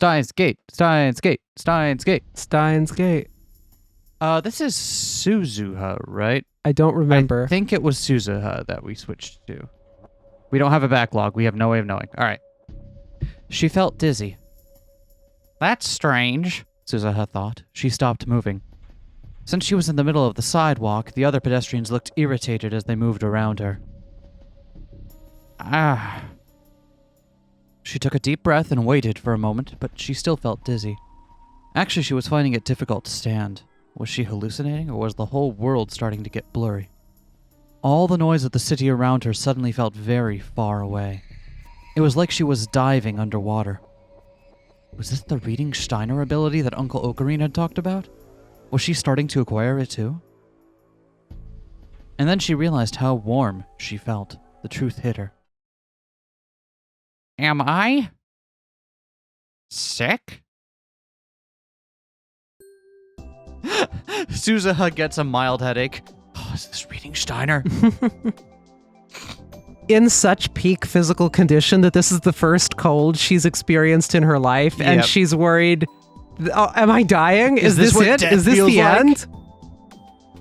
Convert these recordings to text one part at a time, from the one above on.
Steins Gate. Steins Gate. Steins Gate. Steins Gate. This is Suzuha, right? I don't remember. I think it was Suzuha that we switched to. We don't have a backlog. We have no way of knowing. All right. She felt dizzy. That's strange, Suzuha thought. She stopped moving. Since she was in the middle of the sidewalk, the other pedestrians looked irritated as they moved around her. She took a deep breath and waited for a moment, but she still felt dizzy. Actually, she was finding it difficult to stand. Was she hallucinating, or was the whole world starting to get blurry? All the noise of the city around her suddenly felt very far away. It was like she was diving underwater. Was this the reading Steiner ability that Uncle Ocarine had talked about? Was she starting to acquire it too? And then she realized how warm she felt. The truth hit her. Am I sick? Suzuha gets a mild headache. Oh, is this reading Steiner? In such peak physical condition that this is the first cold she's experienced in her life, and she's worried, am I dying? Is this it? Is this the end?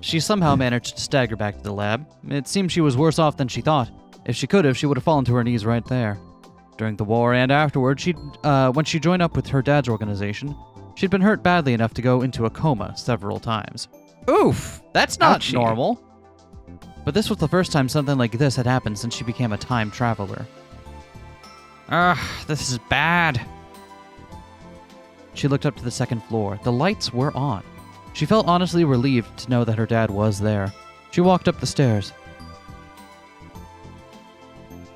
She somehow managed to stagger back to the lab. It seemed she was worse off than she thought. If she could have, she would have fallen to her knees right there. During the war and afterward, when she joined up with her dad's organization, she'd been hurt badly enough to go into a coma several times. Oof! That's not normal. But this was the first time something like this had happened since she became a time traveler. This is bad. She looked up to the second floor. The lights were on. She felt honestly relieved to know that her dad was there. She walked up the stairs.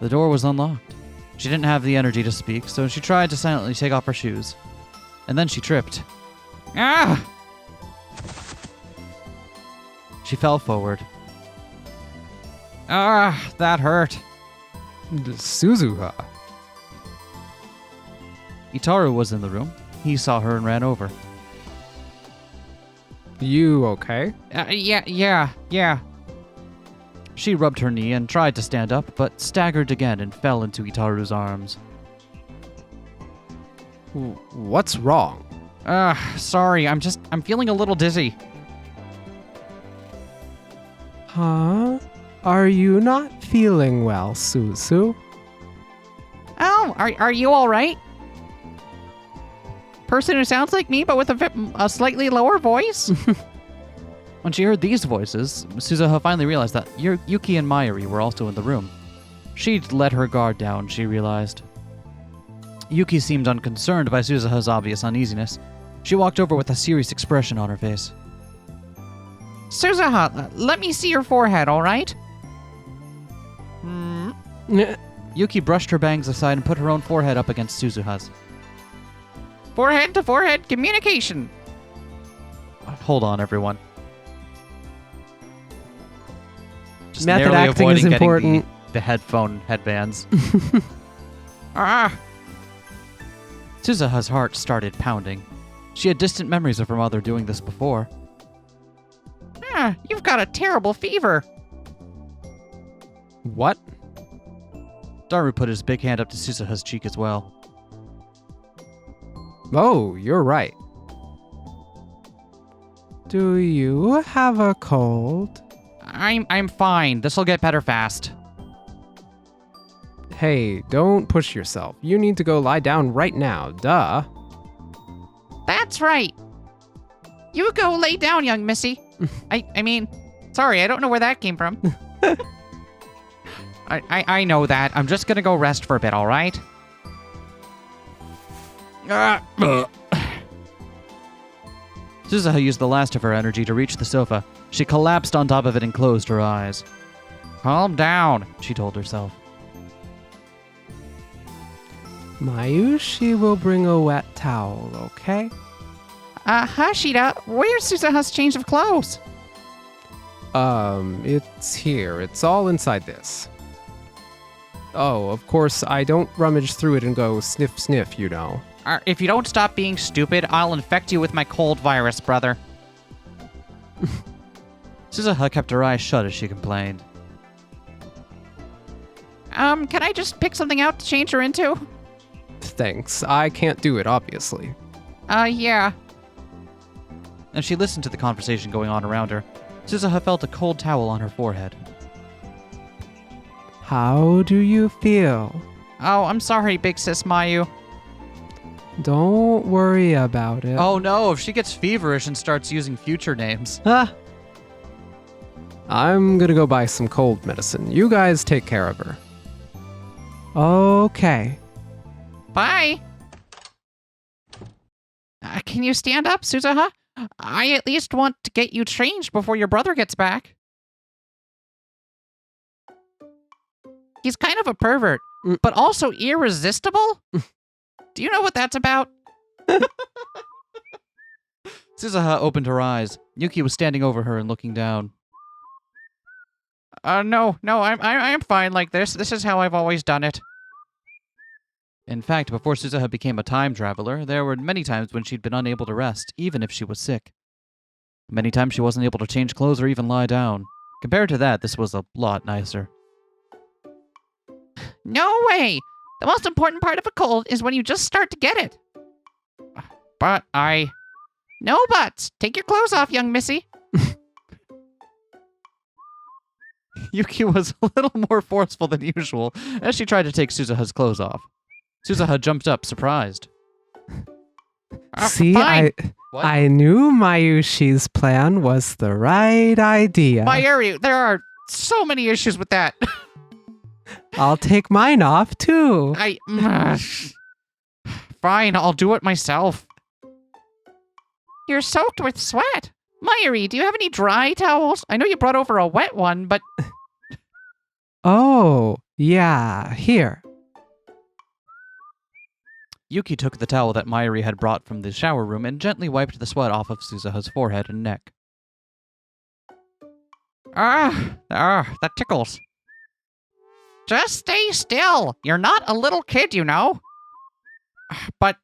The door was unlocked. She didn't have the energy to speak, so she tried to silently take off her shoes. And then she tripped. She fell forward. That hurt. Suzuha. Itaru was in the room. He saw her and ran over. You okay? Yeah. She rubbed her knee and tried to stand up, but staggered again and fell into Itaru's arms. What's wrong? Sorry, I'm feeling a little dizzy. Huh? Are you not feeling well, Suzu? Oh, are you all right? Person who sounds like me, but with a slightly lower voice? When she heard these voices, Suzuha finally realized that Yuki and Mayuri were also in the room. She'd let her guard down, she realized. Yuki seemed unconcerned by Suzuha's obvious uneasiness. She walked over with a serious expression on her face. Suzuha, let me see your forehead, all right? Yuki brushed her bangs aside and put her own forehead up against Suzuha's. Forehead to forehead communication. Hold on, everyone. Just method acting is important. The headphone headbands. Suzuha's heart started pounding. She had distant memories of her mother doing this before. You've got a terrible fever. What? Daru put his big hand up to Suzuha's cheek as well. Oh, you're right. Do you have a cold? I'm fine. This'll get better fast. Hey, don't push yourself. You need to go lie down right now. Duh. That's right. You go lay down, young missy. I mean, sorry, I don't know where that came from. I know that. I'm just gonna go rest for a bit, all right? Suzuha used the last of her energy to reach the sofa. She collapsed on top of it and closed her eyes. Calm down, she told herself. Mayushi will bring a wet towel, okay? Hashida, where's Suzuha's change of clothes? It's here. It's all inside this. Oh, of course, I don't rummage through it and go sniff, sniff, you know. If you don't stop being stupid, I'll infect you with my cold virus, brother. Suzuha kept her eyes shut as she complained. Can I just pick something out to change her into? thanks. I can't do it, obviously. Yeah. As she listened to the conversation going on around her, Suzuha felt a cold towel on her forehead. How do you feel? Oh, I'm sorry, Big Sis Mayu. Don't worry about it. Oh no, if she gets feverish and starts using future names. Ah. I'm gonna go buy some cold medicine. You guys take care of her. Okay. Bye. Can you stand up, Suzuha? I at least want to get you changed before your brother gets back. He's kind of a pervert, but also irresistible. Do you know what that's about? Suzuha opened her eyes. Yuki was standing over her and looking down. No, I'm fine like this. This is how I've always done it. In fact, before Suzuha became a time traveler, there were many times when she'd been unable to rest, even if she was sick. Many times she wasn't able to change clothes or even lie down. Compared to that, this was a lot nicer. No way! The most important part of a cold is when you just start to get it. But No buts! Take your clothes off, young missy. Yuki was a little more forceful than usual as she tried to take Suzuha's clothes off. Suzuha jumped up, surprised. See, fine. I knew Mayushi's plan was the right idea. Mayuri, there are so many issues with that. I'll take mine off, too. Fine, I'll do it myself. You're soaked with sweat. Mayuri, do you have any dry towels? I know you brought over a wet one, but... Oh, yeah, here. Yuki took the towel that Mayuri had brought from the shower room and gently wiped the sweat off of Suzuha's forehead and neck. That tickles. Just stay still. You're not a little kid, you know. But,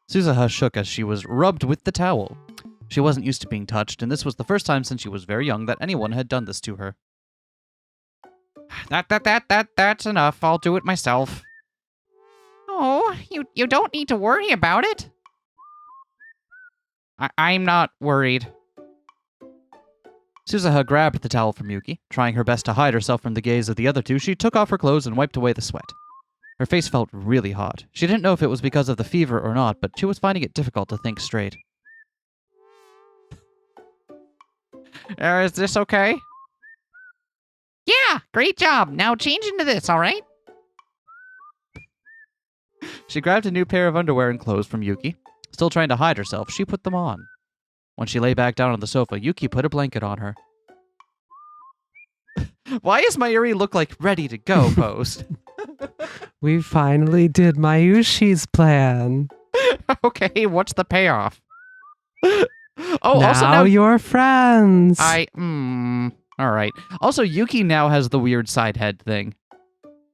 Suzuha shook as she was rubbed with the towel. She wasn't used to being touched, and this was the first time since she was very young that anyone had done this to her. That's enough. I'll do it myself. Oh, you don't need to worry about it. I'm not worried. Suzuha grabbed the towel from Yuki. Trying her best to hide herself from the gaze of the other two, she took off her clothes and wiped away the sweat. Her face felt really hot. She didn't know if it was because of the fever or not, but she was finding it difficult to think straight. Is this okay? Yeah, great job. Now change into this, all right? She grabbed a new pair of underwear and clothes from Yuki. Still trying to hide herself, she put them on. When she lay back down on the sofa, Yuki put a blanket on her. Why is Mayuri look like ready to go pose? We finally did Mayushi's plan. Okay, what's the payoff? Now Also now you're friends. All right. Also, Yuki now has the weird side head thing.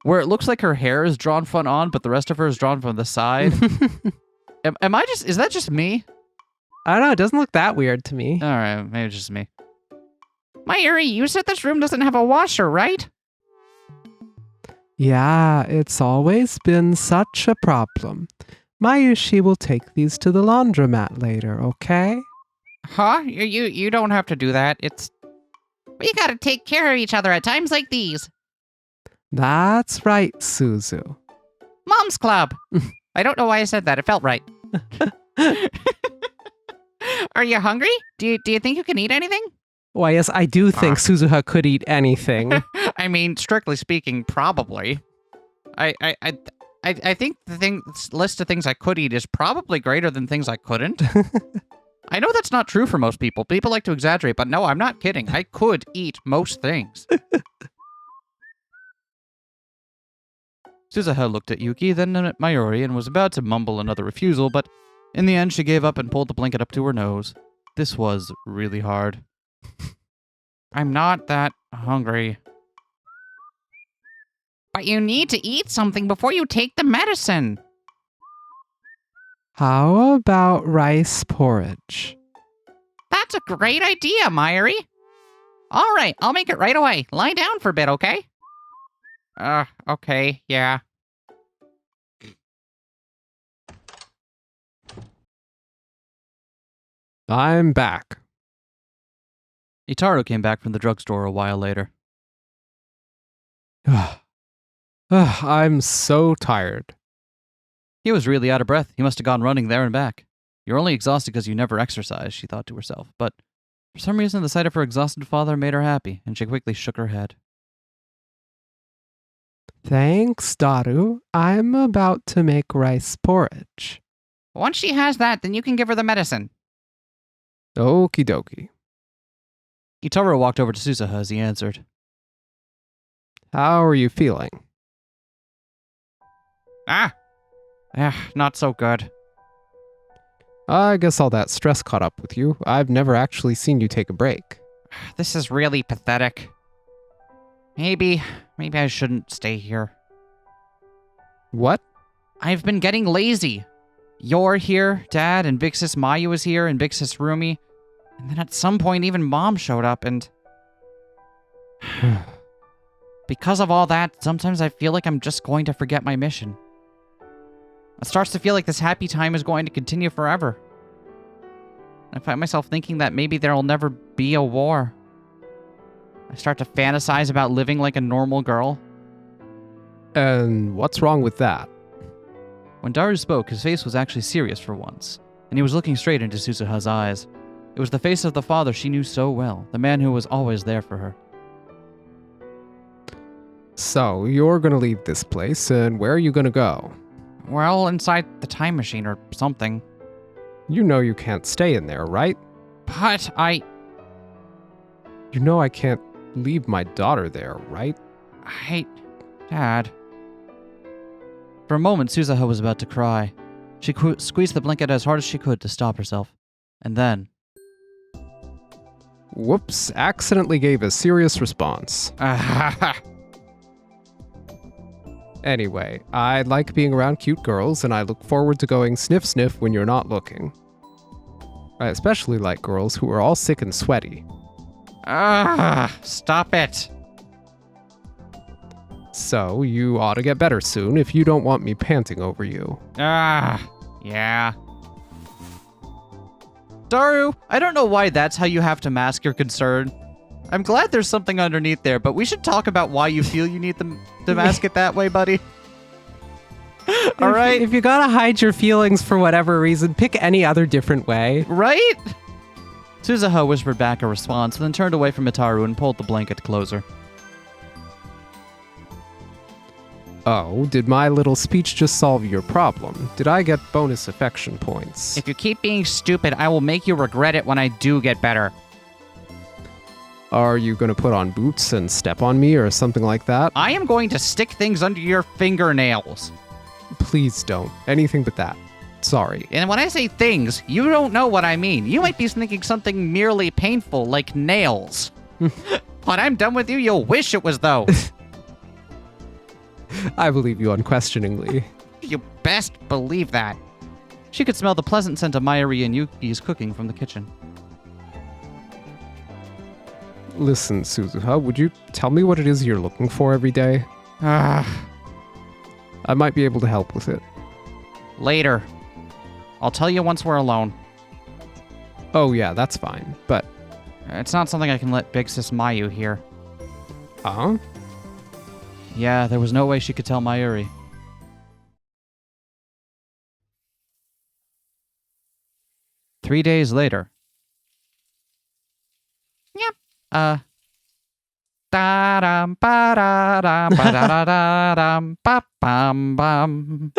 Where it looks like her hair is drawn front on, but the rest of her is drawn from the side. Is that just me? I don't know, it doesn't look that weird to me. Alright, maybe it's just me. Mayuri, you said this room doesn't have a washer, right? Yeah, it's always been such a problem. Mayushi will take these to the laundromat later, okay? Huh? You don't have to do that. We gotta take care of each other at times like these. That's right, Suzu. Mom's Club. I don't know why I said that. It felt right. Are you hungry? Do you think you can eat anything? Why, yes, I do think Suzuha could eat anything. I mean, strictly speaking, probably. I think the list of things I could eat is probably greater than things I couldn't. I know that's not true for most people. People like to exaggerate, but no, I'm not kidding. I could eat most things. Suzuha looked at Yuki, then at Mayuri, and was about to mumble another refusal, but in the end she gave up and pulled the blanket up to her nose. This was really hard. I'm not that hungry. But you need to eat something before you take the medicine. How about rice porridge? That's a great idea, Mayuri. All right, I'll make it right away. Lie down for a bit, okay? Okay, yeah. I'm back. Itaru came back from the drugstore a while later. I'm so tired. He was really out of breath. He must have gone running there and back. You're only exhausted because you never exercise, she thought to herself. But for some reason, the sight of her exhausted father made her happy, and she quickly shook her head. Thanks, Daru. I'm about to make rice porridge. Once she has that, then you can give her the medicine. Okie dokie. Itaru walked over to Suzuha as he answered. How are you feeling? Not so good. I guess all that stress caught up with you. I've never actually seen you take a break. This is really pathetic. Maybe I shouldn't stay here. What? I've been getting lazy. You're here, Dad, and Big Sis Mayu was here, and Big Sis Rumi. And then at some point, even Mom showed up, and... because of all that, sometimes I feel like I'm just going to forget my mission. It starts to feel like this happy time is going to continue forever. I find myself thinking that maybe there will never be a war. I start to fantasize about living like a normal girl. And what's wrong with that? When Daru spoke, his face was actually serious for once, and he was looking straight into Suzuha's eyes. It was the face of the father she knew so well, the man who was always there for her. So, you're gonna leave this place, and where are you gonna go? Well, inside the time machine or something. You know you can't stay in there, right? But You know I can't leave my daughter there, right? Dad. For a moment, Suzuha was about to cry. She squeezed the blanket as hard as she could to stop herself. And then... Whoops, accidentally gave a serious response. Anyway, I like being around cute girls, and I look forward to going sniff sniff when you're not looking. I especially like girls who are all sick and sweaty. Stop it. So, you ought to get better soon if you don't want me panting over you. Yeah. Daru, I don't know why that's how you have to mask your concern. I'm glad there's something underneath there, but we should talk about why you feel you need to mask it that way, buddy. All right? If you gotta hide your feelings for whatever reason, pick any other different way. Right? Suzuha whispered back a response, then turned away from Itaru and pulled the blanket closer. Oh, did my little speech just solve your problem? Did I get bonus affection points? If you keep being stupid, I will make you regret it when I do get better. Are you gonna put on boots and step on me or something like that? I am going to stick things under your fingernails. Please don't. Anything but that. Sorry. And when I say things, you don't know what I mean. You might be thinking something merely painful, like nails. When I'm done with you, you'll wish it was those. I believe you unquestioningly. You best believe that. She could smell the pleasant scent of Mayuri and Yuki's cooking from the kitchen. Listen, Suzuha, would you tell me what it is you're looking for every day? I might be able to help with it. Later. I'll tell you once we're alone. Oh yeah, that's fine, but... It's not something I can let Big Sis Mayu hear. Huh? Yeah, there was no way she could tell Mayuri. Three days later. Yep. Da-dum, ba-da-dum, ba-da-da-da-dum, ba-bum-bum.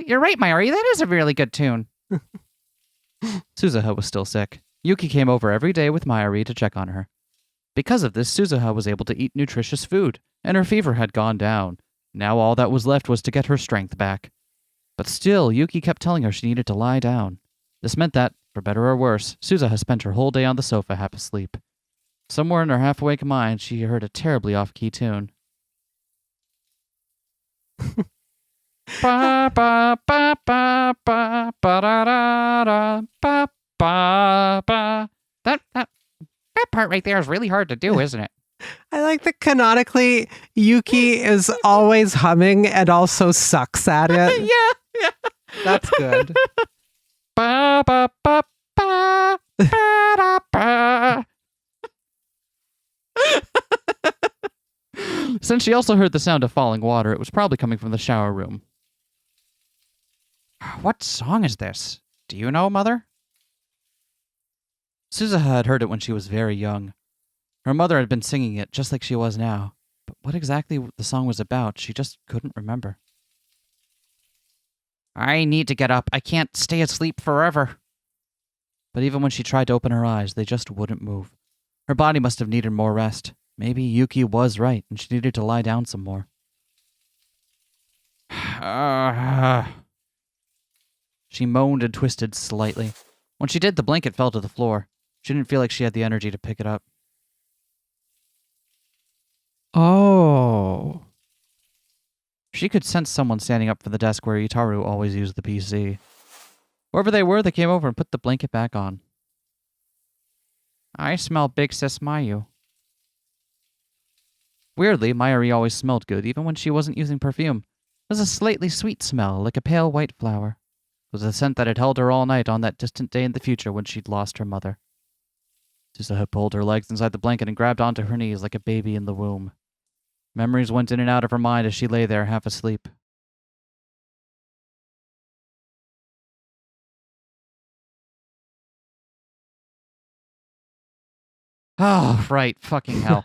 You're right, Mayuri. That is a really good tune. Suzuha was still sick. Yuki came over every day with Mayuri to check on her. Because of this, Suzuha was able to eat nutritious food, and her fever had gone down. Now all that was left was to get her strength back. But still, Yuki kept telling her she needed to lie down. This meant that, for better or worse, Suzuha spent her whole day on the sofa half asleep. Somewhere in her half-awake mind, she heard a terribly off-key tune. Ba ba ba ba ba ba da da da ba ba ba. That part right there is really hard to do, isn't it? I like that canonically Yuki is always humming and also sucks at it. Yeah. That's good. Ba, ba, ba, ba, ba, da, ba. Since she also heard the sound of falling water, it was probably coming from the shower room. What song is this? Do you know, Mother? Suzuha had heard it when she was very young. Her mother had been singing it just like she was now, but what exactly the song was about, she just couldn't remember. I need to get up. I can't stay asleep forever. But even when she tried to open her eyes, they just wouldn't move. Her body must have needed more rest. Maybe Yuki was right, and she needed to lie down some more. She moaned and twisted slightly. When she did, the blanket fell to the floor. She didn't feel like she had the energy to pick it up. Oh. She could sense someone standing up from the desk where Itaru always used the PC. Whoever they were, they came over and put the blanket back on. I smell Big Sis Mayu. Weirdly, Mayuri always smelled good, even when she wasn't using perfume. It was a slightly sweet smell, like a pale white flower. It was a scent that had held her all night on that distant day in the future when she'd lost her mother. Suzuha pulled her legs inside the blanket and grabbed onto her knees like a baby in the womb. Memories went in and out of her mind as she lay there half asleep. Oh, right. Fucking hell.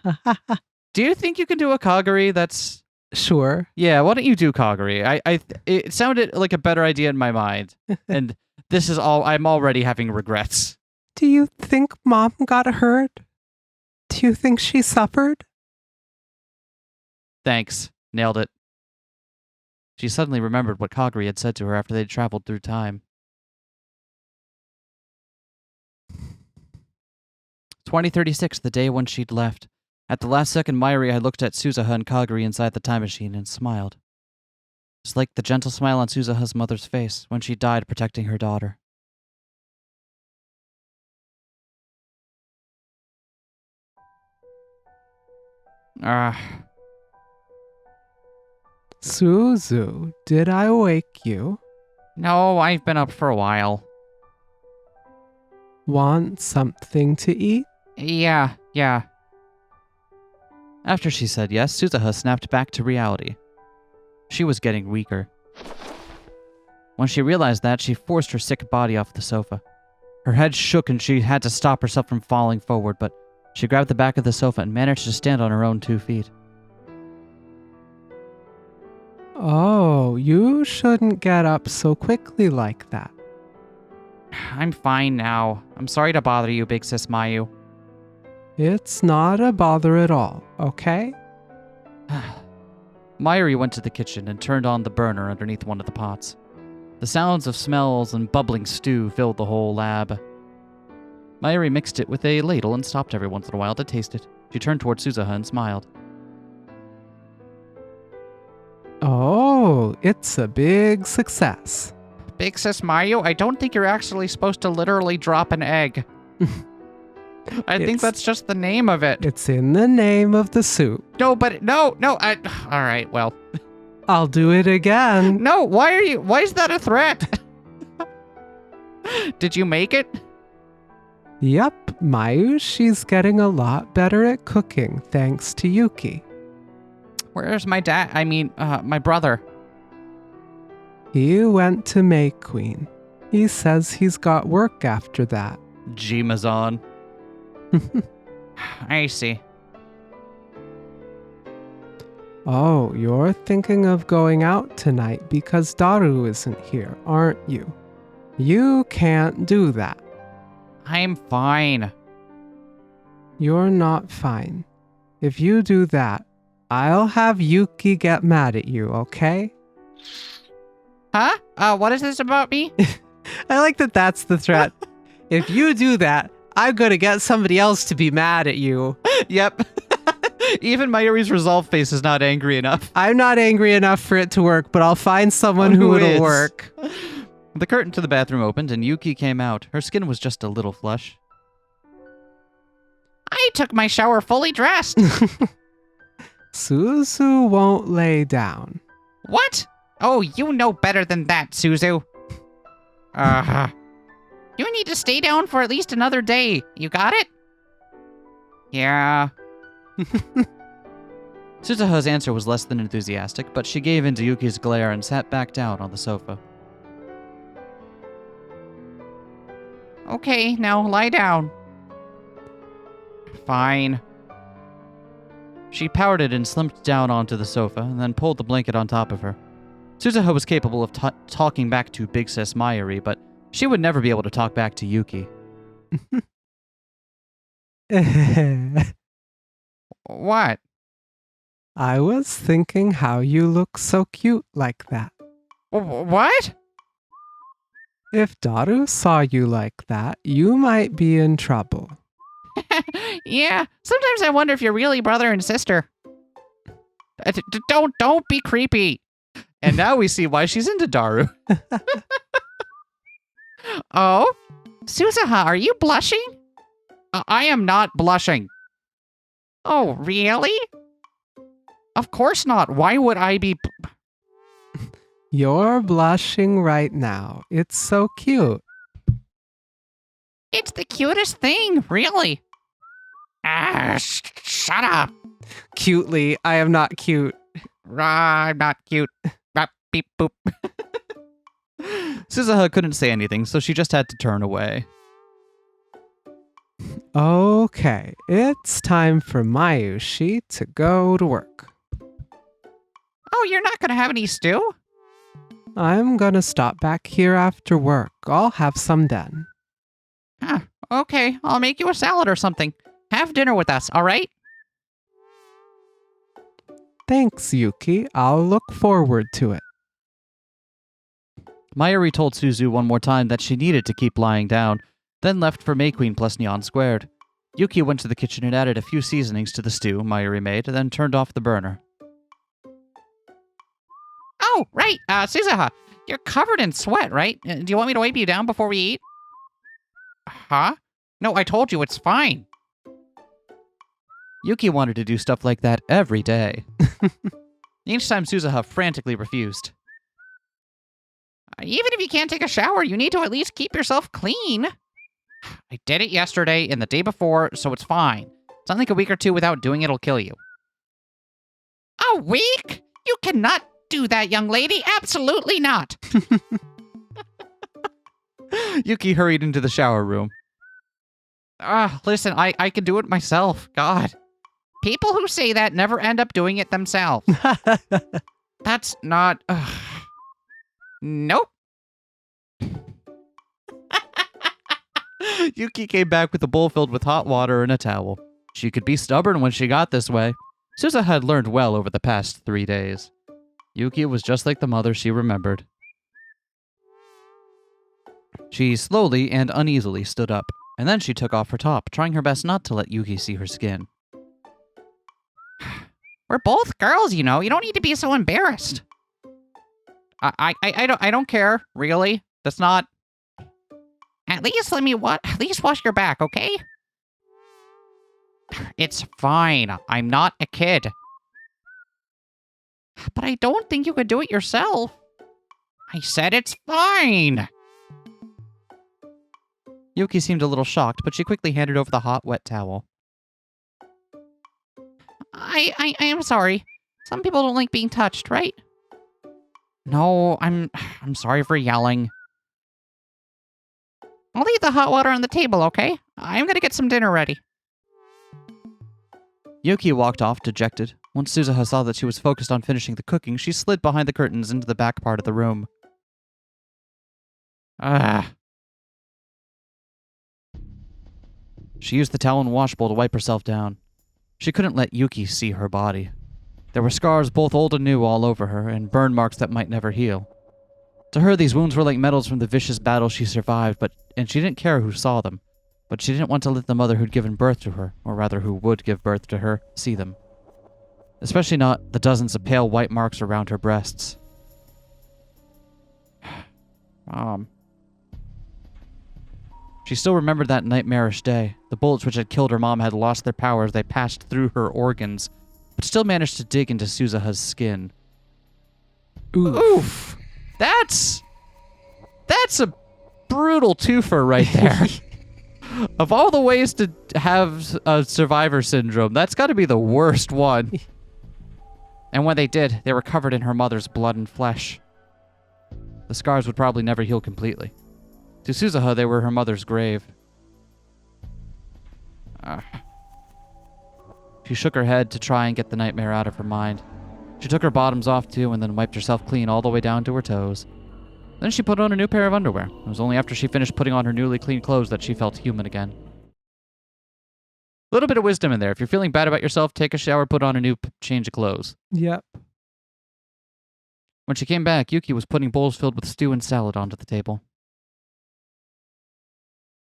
Do you think you can do a Kagari that's... Sure. Yeah, why don't you do Kagari? It sounded like a better idea in my mind. And this is all... I'm already having regrets. Do you think Mom got hurt? Do you think she suffered? Thanks. Nailed it. She suddenly remembered what Kagari had said to her after they'd traveled through time. 2036, the day when she'd left. At the last second, Mayuri had looked at Suzuha and Kagari inside the time machine and smiled. It's like the gentle smile on Suzuha's mother's face when she died protecting her daughter. Suzu, did I wake you? No, I've been up for a while. Want something to eat? Yeah. After she said yes, Suzuha snapped back to reality. She was getting weaker. When she realized that, she forced her sick body off the sofa. Her head shook and she had to stop herself from falling forward, but she grabbed the back of the sofa and managed to stand on her own 2 feet. Oh, you shouldn't get up so quickly like that. I'm fine now. I'm sorry to bother you, Big Sis Mayu. It's not a bother at all, okay? Mayuri went to the kitchen and turned on the burner underneath one of the pots. The sounds of smells and bubbling stew filled the whole lab. Mayuri mixed it with a ladle and stopped every once in a while to taste it. She turned toward Suzuha and smiled. Oh, it's a big success. Big Sis Mayu, I don't think you're actually supposed to literally drop an egg. I think that's just the name of it. It's in the name of the soup. No, all right, well. I'll do it again. No, why is that a threat? Did you make it? Yep, Mayu, she's getting a lot better at cooking thanks to Yuki. Where's my dad? My brother. He went to May Queen. He says he's got work after that. Jimazon. I see. Oh, you're thinking of going out tonight because Daru isn't here, aren't you? You can't do that. I'm fine. You're not fine. If you do that, I'll have Yuki get mad at you, okay? Huh? What is this about me? I like that that's the threat. If you do that, I'm gonna get somebody else to be mad at you. Yep. Even Mayuri's resolve face is not angry enough. I'm not angry enough for it to work, but I'll find someone who it'll is. work. The curtain to the bathroom opened and Yuki came out. Her skin was just a little flush. I took my shower fully dressed. Suzu won't lay down. What? Oh, you know better than that, Suzu. You need to stay down for at least another day. You got it? Yeah. Suzuha's answer was less than enthusiastic, but she gave in to Yuki's glare and sat back down on the sofa. Okay, now lie down. Fine. She pouted and slumped down onto the sofa and then pulled the blanket on top of her. Suzuha was capable of talking back to Big Sis Mayuri, but she would never be able to talk back to Yuki. What? I was thinking how you look so cute like that. What? If Daru saw you like that, you might be in trouble. Yeah, sometimes I wonder if you're really brother and sister. Don't be creepy. And now we see why she's into Daru. Oh? Suzuha, are you blushing? I am not blushing. Oh, really? Of course not. Why would I be... You're blushing right now. It's so cute. It's the cutest thing, really. Shut up. Cutely, I am not cute. I'm not cute. Beep boop. Suzuha couldn't say anything, so she just had to turn away. Okay, it's time for Mayushi to go to work. Oh, you're not gonna have any stew? I'm gonna stop back here after work. I'll have some then. Huh, okay, I'll make you a salad or something. Have dinner with us, all right? Thanks, Yuki. I'll look forward to it. Mayuri told Suzu one more time that she needed to keep lying down, then left for May Queen plus Neon Squared. Yuki went to the kitchen and added a few seasonings to the stew Mayuri made, then turned off the burner. Oh, right, Suzuha, you're covered in sweat, right? Do you want me to wipe you down before we eat? Huh? No, I told you, it's fine. Yuki wanted to do stuff like that every day. Each time Suzuha frantically refused. Even if you can't take a shower, you need to at least keep yourself clean. I did it yesterday and the day before, so it's fine. Something like a week or two without doing it'll kill you. A week? You cannot do that, young lady. Absolutely not. Yuki hurried into the shower room. Listen, I can do it myself. God. People who say that never end up doing it themselves. That's not... Nope. Yuki came back with a bowl filled with hot water and a towel. She could be stubborn when she got this way. Suzuha had learned well over the past 3 days. Yuki was just like the mother she remembered. She slowly and uneasily stood up, and then she took off her top, trying her best not to let Yuki see her skin. We're both girls, you know. You don't need to be so embarrassed. I don't care, really. That's not... At least at least wash your back, okay? It's fine. I'm not a kid. But I don't think you could do it yourself. I said it's fine. Yuki seemed a little shocked, but she quickly handed over the hot, wet towel. I am sorry. Some people don't like being touched, right? No, I'm sorry for yelling. I'll leave the hot water on the table, okay? I'm gonna get some dinner ready. Yuki walked off, dejected. Once Suzuha saw that she was focused on finishing the cooking, she slid behind the curtains into the back part of the room. She used the towel and wash bowl to wipe herself down. She couldn't let Yuki see her body. There were scars both old and new all over her, and burn marks that might never heal. To her, these wounds were like medals from the vicious battle she survived, and she didn't care who saw them. But she didn't want to let the mother who'd given birth to her, or rather who would give birth to her, see them. Especially not the dozens of pale white marks around her breasts. Mom. She still remembered that nightmarish day. The bullets which had killed her mom had lost their power as they passed through her organs, but still managed to dig into Suzuha's skin. Oof. That's a brutal twofer right there. Of all the ways to have a survivor syndrome, that's got to be the worst one. And when they did, they were covered in her mother's blood and flesh. The scars would probably never heal completely. To Suzuha, they were her mother's grave. She shook her head to try and get the nightmare out of her mind. She took her bottoms off too and then wiped herself clean all the way down to her toes. Then she put on a new pair of underwear. It was only after she finished putting on her newly clean clothes that she felt human again. A little bit of wisdom in there. If you're feeling bad about yourself, take a shower, put on a new change of clothes. Yep. When she came back, Yuki was putting bowls filled with stew and salad onto the table.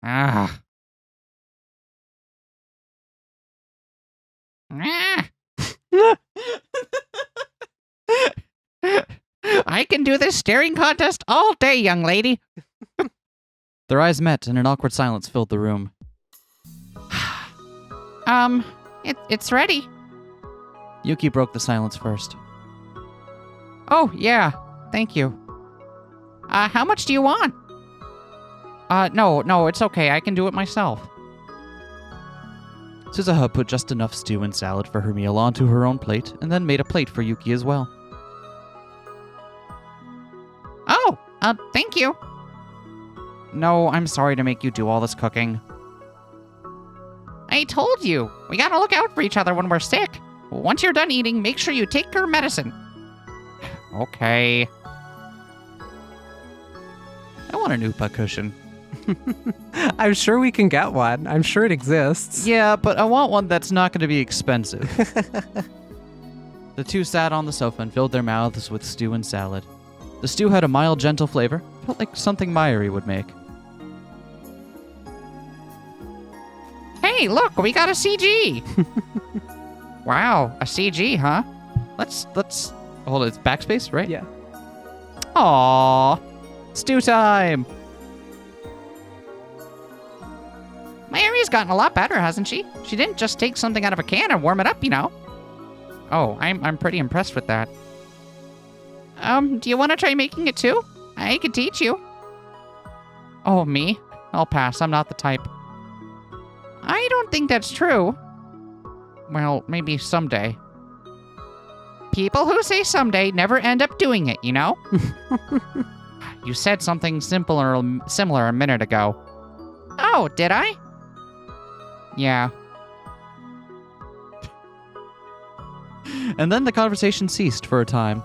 Ah. Ah. I can do this staring contest all day, young lady. Their eyes met, and an awkward silence filled the room. It's ready. Yuki broke the silence first. Oh, yeah. Thank you. How much do you want? No, it's okay. I can do it myself. Suzuha put just enough stew and salad for her meal onto her own plate, and then made a plate for Yuki as well. Oh, thank you. No, I'm sorry to make you do all this cooking. I told you, we gotta look out for each other when we're sick. Once you're done eating, make sure you take your medicine. Okay. I want a Nupa cushion. I'm sure we can get one. I'm sure it exists. Yeah, but I want one that's not going to be expensive. The two sat on the sofa and filled their mouths with stew and salad. The stew had a mild, gentle flavor. Felt like something Mayuri would make. Hey, look, we got a CG. Wow, a CG, huh? Let's hold it. It's backspace, right? Yeah. Aww. Stew time. Mayuri's gotten a lot better, hasn't she? She didn't just take something out of a can and warm it up, you know. Oh, I'm pretty impressed with that. Do you want to try making it too? I could teach you. Oh, me? I'll pass. I'm not the type. I don't think that's true. Well, maybe someday. People who say someday never end up doing it, you know? You said something similar a minute ago. Oh, did I? Yeah. And then the conversation ceased for a time.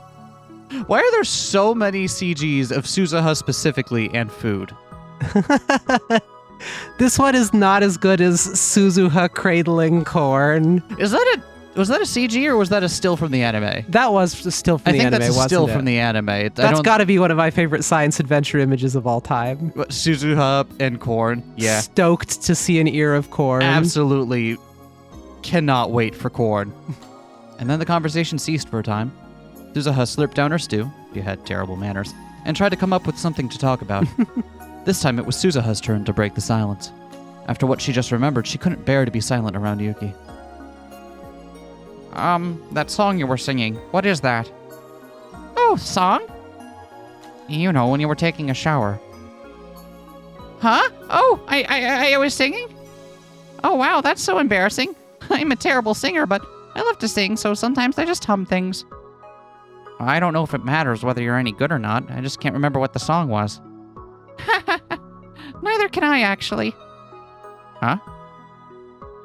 Why are there so many CGs of Suzuha specifically and food? This one is not as good as Suzuha cradling corn. Was that a CG or was that a still from the anime? That was still from the anime, that's a wasn't still it? from the anime. That's got to be one of my favorite science adventure images of all time. Suzuha and corn. Yeah. Stoked to see an ear of corn. Absolutely cannot wait for corn. And then the conversation ceased for a time. Suzuha slurped down her stew, she had terrible manners, and tried to come up with something to talk about. This time it was Suzuha's turn to break the silence. After what she just remembered, she couldn't bear to be silent around Yuki. That song you were singing, what is that? Oh, song? You know, when you were taking a shower. Huh? Oh, I was singing? Oh, wow, that's so embarrassing. I'm a terrible singer, but I love to sing, so sometimes I just hum things. I don't know if it matters whether you're any good or not. I just can't remember what the song was. Neither can I, actually. Huh?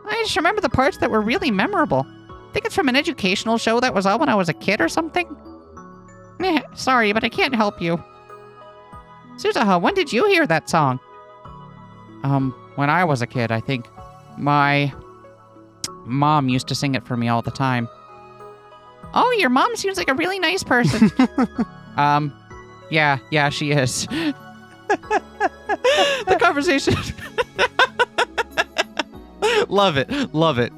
I just remember the parts that were really memorable. I think it's from an educational show that was on when I was a kid or something. Sorry, but I can't help you. Suzuha, when did you hear that song? When I was a kid, I think. My mom used to sing it for me all the time. Oh, your mom seems like a really nice person. Yeah, she is. The conversation. Love it.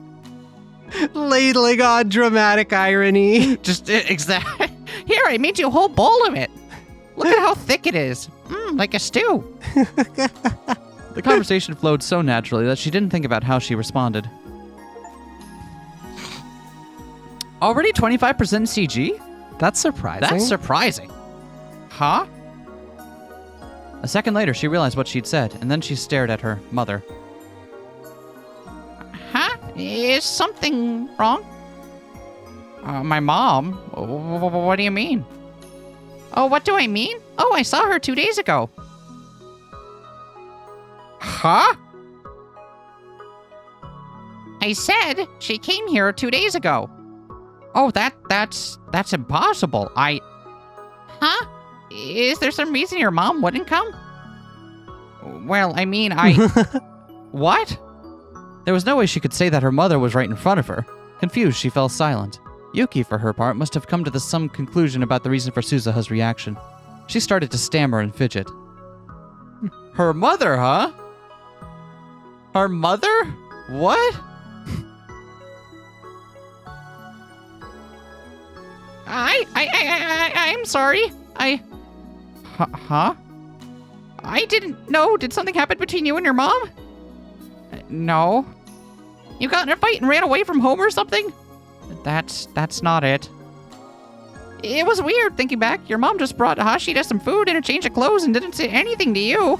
Ladling on dramatic irony. Just exactly. Here, I made you a whole bowl of it. Look at how thick it is. Like a stew. The conversation flowed so naturally that she didn't think about how she responded. Already 25% CG? That's surprising. That's surprising. Huh? A second later, she realized what she'd said, and then she stared at her mother. Huh? Is something wrong? My mom? What do you mean? Oh, what do I mean? Oh, I saw her 2 days ago. Huh? I said she came here 2 days ago. Oh, that's impossible. Huh? Is there some reason your mom wouldn't come? Well, I mean, What? There was no way she could say that her mother was right in front of her. Confused, she fell silent. Yuki, for her part, must have come to some conclusion about the reason for Suzuha's reaction. She started to stammer and fidget. Her mother, huh? Her mother? What? I'm sorry. Huh? I didn't know. Did something happen between you and your mom? No. You got in a fight and ran away from home or something? That's not it. It was weird thinking back. Your mom just brought Hashida some food and a change of clothes and didn't say anything to you.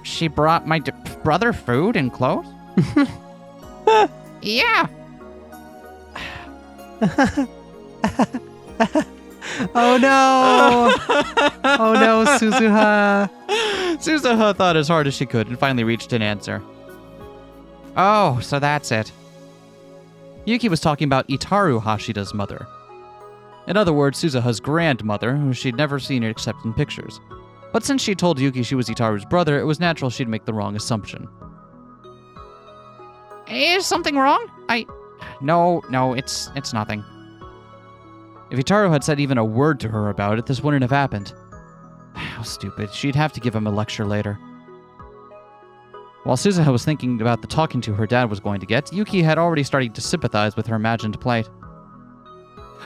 She brought my brother food and clothes? Yeah. Oh no! Oh no, Suzuha! Suzuha thought as hard as she could and finally reached an answer. Oh, so that's it. Yuki was talking about Itaru Hashida's mother. In other words, Suzuha's grandmother, who she'd never seen except in pictures. But since she told Yuki she was Itaru's brother, it was natural she'd make the wrong assumption. Is something wrong? No, it's nothing. If Itaru had said even a word to her about it, this wouldn't have happened. How stupid. She'd have to give him a lecture later. While Suzuha was thinking about the talking to her dad was going to get, Yuki had already started to sympathize with her imagined plight.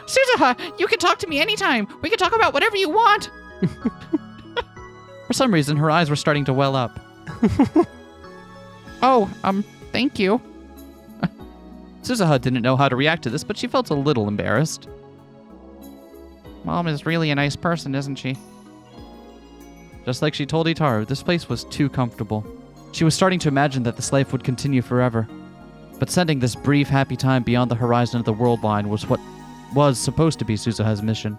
Suzuha, you can talk to me anytime. We can talk about whatever you want. For some reason, her eyes were starting to well up. Oh, thank you. Suzuha didn't know how to react to this, but she felt a little embarrassed. Mom is really a nice person, isn't she? Just like she told Itaru, this place was too comfortable. She was starting to imagine that this life would continue forever. But sending this brief, happy time beyond the horizon of the worldline was what was supposed to be Suzuha's mission.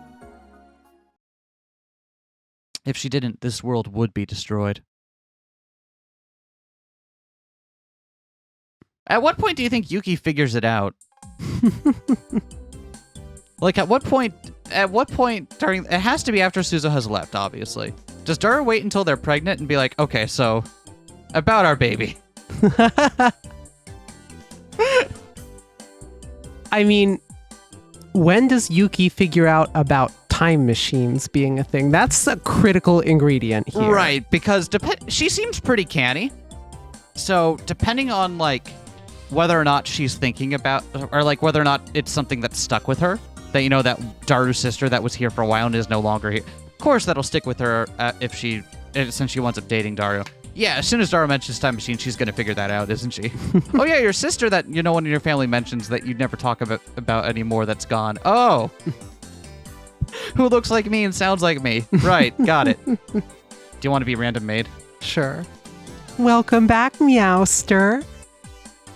If she didn't, this world would be destroyed. At what point do you think Yuki figures it out? Like, at what point during... It has to be after Suzuha's left, obviously. Does Dara wait until they're pregnant and be like, okay, so, about our baby? I mean, when does Yuki figure out about time machines being a thing? That's a critical ingredient here. Right, because she seems pretty canny. So, depending on, like, whether or not she's thinking about... Or, like, whether or not it's something that's stuck with her. That, you know, that Daru's sister that was here for a while and is no longer here. Of course, that'll stick with her since she winds up dating Daru. Yeah, as soon as Daru mentions time machine, she's going to figure that out, isn't she? Oh, yeah, your sister that, you know, one of your family mentions that you'd never talk about anymore that's gone. Oh! Who looks like me and sounds like me. Right, got it. Do you want to be random maid? Sure. Welcome back, Meowster.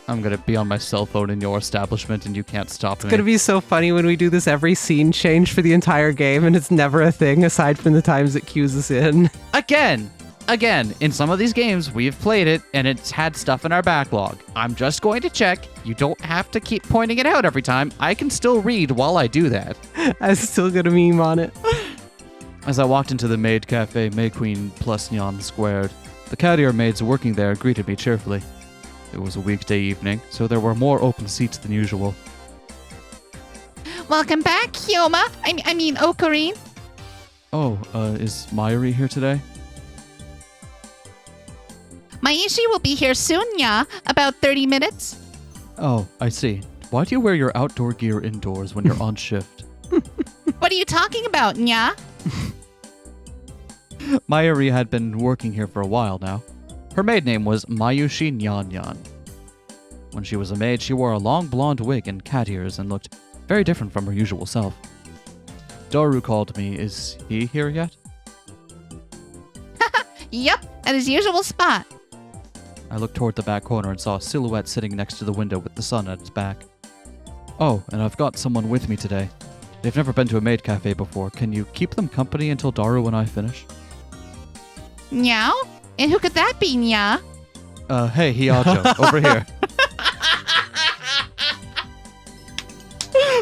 I'm going to be on my cell phone in your establishment and you can't stop me. It's going to be so funny when we do this every scene change for the entire game and it's never a thing aside from the times it cues us in. Again, in some of these games, we've played it and it's had stuff in our backlog. I'm just going to check. You don't have to keep pointing it out every time. I can still read while I do that. I'm still going to meme on it. As I walked into the maid cafe, May Queen plus Nyan squared. The cattier maids working there greeted me cheerfully. It was a weekday evening, so there were more open seats than usual. Welcome back, Hyoma. I mean, Ocarine. Oh, is Mayuri here today? Maishi will be here soon, yeah. About 30 minutes. Oh, I see. Why do you wear your outdoor gear indoors when you're on shift? What are you talking about, nya? Mayuri had been working here for a while now. Her maid name was Mayushi Nyan Nyan. When she was a maid, she wore a long blonde wig and cat ears and looked very different from her usual self. Daru called me. Is he here yet? Yep, at his usual spot. I looked toward the back corner and saw a silhouette sitting next to the window with the sun at its back. Oh, and I've got someone with me today. They've never been to a maid cafe before. Can you keep them company until Daru and I finish? Meow? And who could that be, Nya? Hey, Hiajo, over here.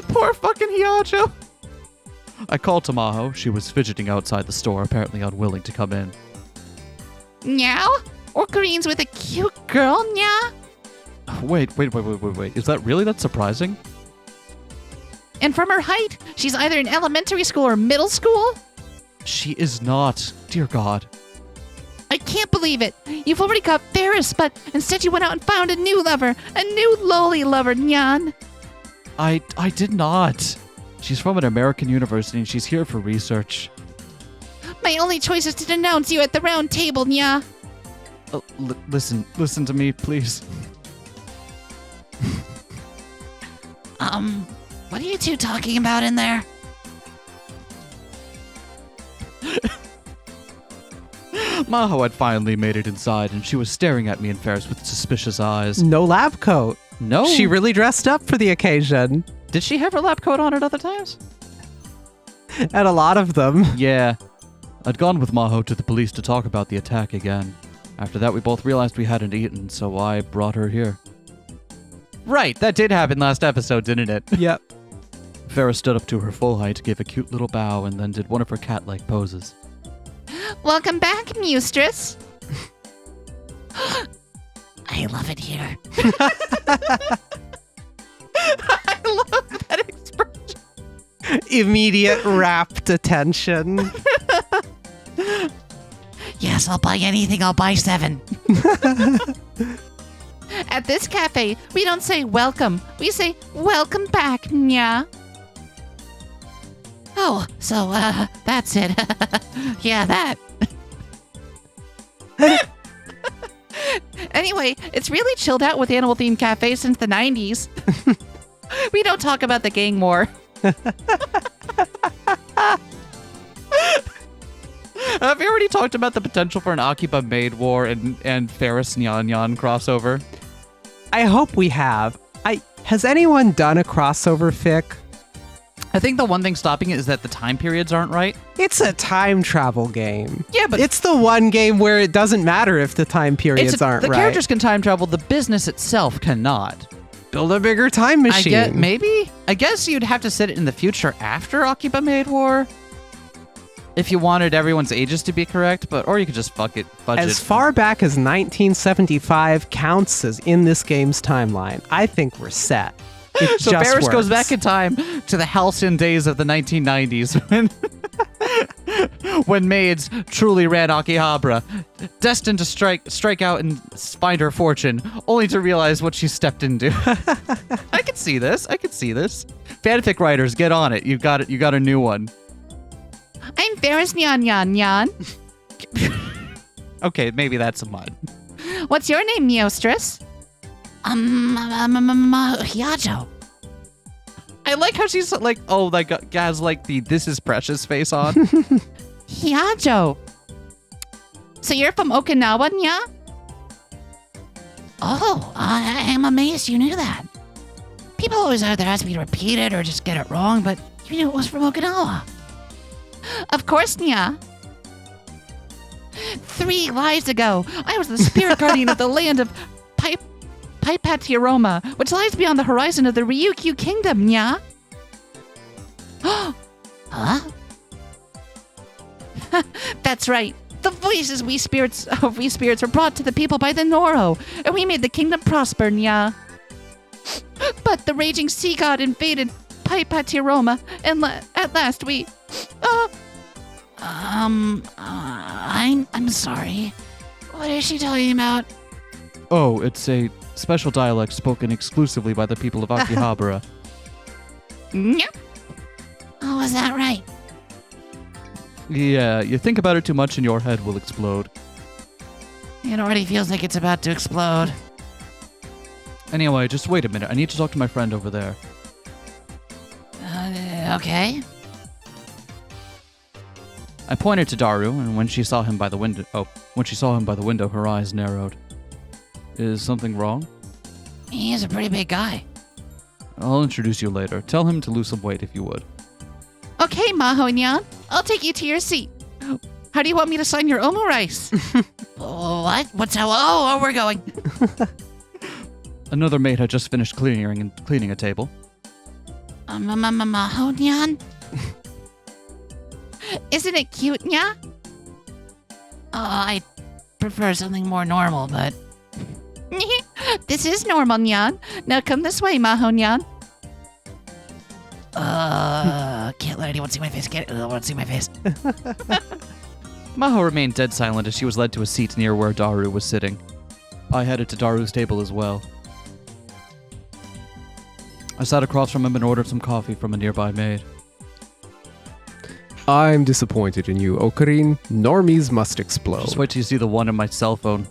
Poor fucking Hiajo. I called Tamaho. She was fidgeting outside the store, apparently unwilling to come in. Meow? Orcarines with a cute girl, Nya? Wait. Is that really that surprising? And from her height, she's either in elementary school or middle school? She is not. Dear God. I can't believe it. You've already got Ferris, but instead you went out and found a new lover. A new lowly lover, Nyan. I did not. She's from an American university and she's here for research. My only choice is to denounce you at the round table, Nya. Listen to me, please. What are you two talking about in there? Maho had finally made it inside and she was staring at me and Ferris with suspicious eyes. No lab coat. No. She really dressed up for the occasion. Did she have her lab coat on at other times? At a lot of them. Yeah. I'd gone with Maho to the police to talk about the attack again. After that, we both realized we hadn't eaten, so I brought her here. Right, that did happen last episode, didn't it? Yep. Ferris stood up to her full height, gave a cute little bow, and then did one of her cat-like poses. Welcome back, Mustress. I love it here. I love that expression. Immediate rapt attention. Yes, I'll buy anything. I'll buy 7. At this cafe, we don't say welcome. We say welcome back, Nya. Oh, so, that's it. Yeah, that. Anyway, it's really chilled out with animal-themed cafes since the 90s. We don't talk about the gang war. Have you already talked about the potential for an Akiba Maid War and Ferris Nyan Nyan crossover? I hope we have. Has anyone done a crossover fic? I think the one thing stopping it is that the time periods aren't right. It's a time travel game. Yeah, but It's the one game where it doesn't matter if the time periods aren't the right. characters can time travel, the business itself cannot. Build a bigger time machine. I guess you'd have to set it in the future after Akiba Maid War. If you wanted everyone's ages to be correct, or you could just budget. As far back as 1975 counts as in this game's timeline. I think we're set. It So just Ferris goes works. back in time to the halcyon days of the 1990s when maids truly ran Akihabara, destined to strike out and find her fortune, only to realize what she stepped into. I could see this. Fanfic writers, get on it. You got it. You got a new one. I'm Ferris Nyan Nyan Nyan. Okay, maybe that's a mod. What's your name, Mustress? Hiajo. I like how she's like, oh my god, has like the "this is precious" face on. Hiajo. So you're from Okinawa, Nya? Oh, I'm amazed you knew that. People always either ask me to repeat it or just get it wrong, but you knew it was from Okinawa. Of course, Nya. 3 lives ago, I was the spirit guardian of the land of Paipatiaroma, which lies beyond the horizon of the Ryukyu Kingdom, Nya. Huh? That's right. The voices we spirits were brought to the people by the Noro, and we made the kingdom prosper, Nya. But the raging sea god invaded Paipatiaroma, and at last we... I'm sorry. What is she talking about? Oh, it's a special dialect spoken exclusively by the people of Akihabara. Yep. Oh, is that right? Yeah, you think about it too much and your head will explode. It already feels like it's about to explode. Anyway, just wait a minute. I need to talk to my friend over there. Okay. I pointed to Daru, and when she saw him by the window, her eyes narrowed. Is something wrong? He's a pretty big guy. I'll introduce you later. Tell him to lose some weight if you would. Okay, Maho Nyan. I'll take you to your seat. How do you want me to sign your omu rice? What? What's how? Oh, we're going. Another mate had just finished cleaning a table. Maho Nyan? Isn't it cute, nya? I prefer something more normal, but... This is normal, Nyan. Now come this way, Maho Nyan. Can't let anyone see my face. Can't let anyone see my face. Maho remained dead silent as she was led to a seat near where Daru was sitting. I headed to Daru's table as well. I sat across from him and ordered some coffee from a nearby maid. I'm disappointed in you, Okarin. Normies must explode. Just wait till you see the one on my cell phone.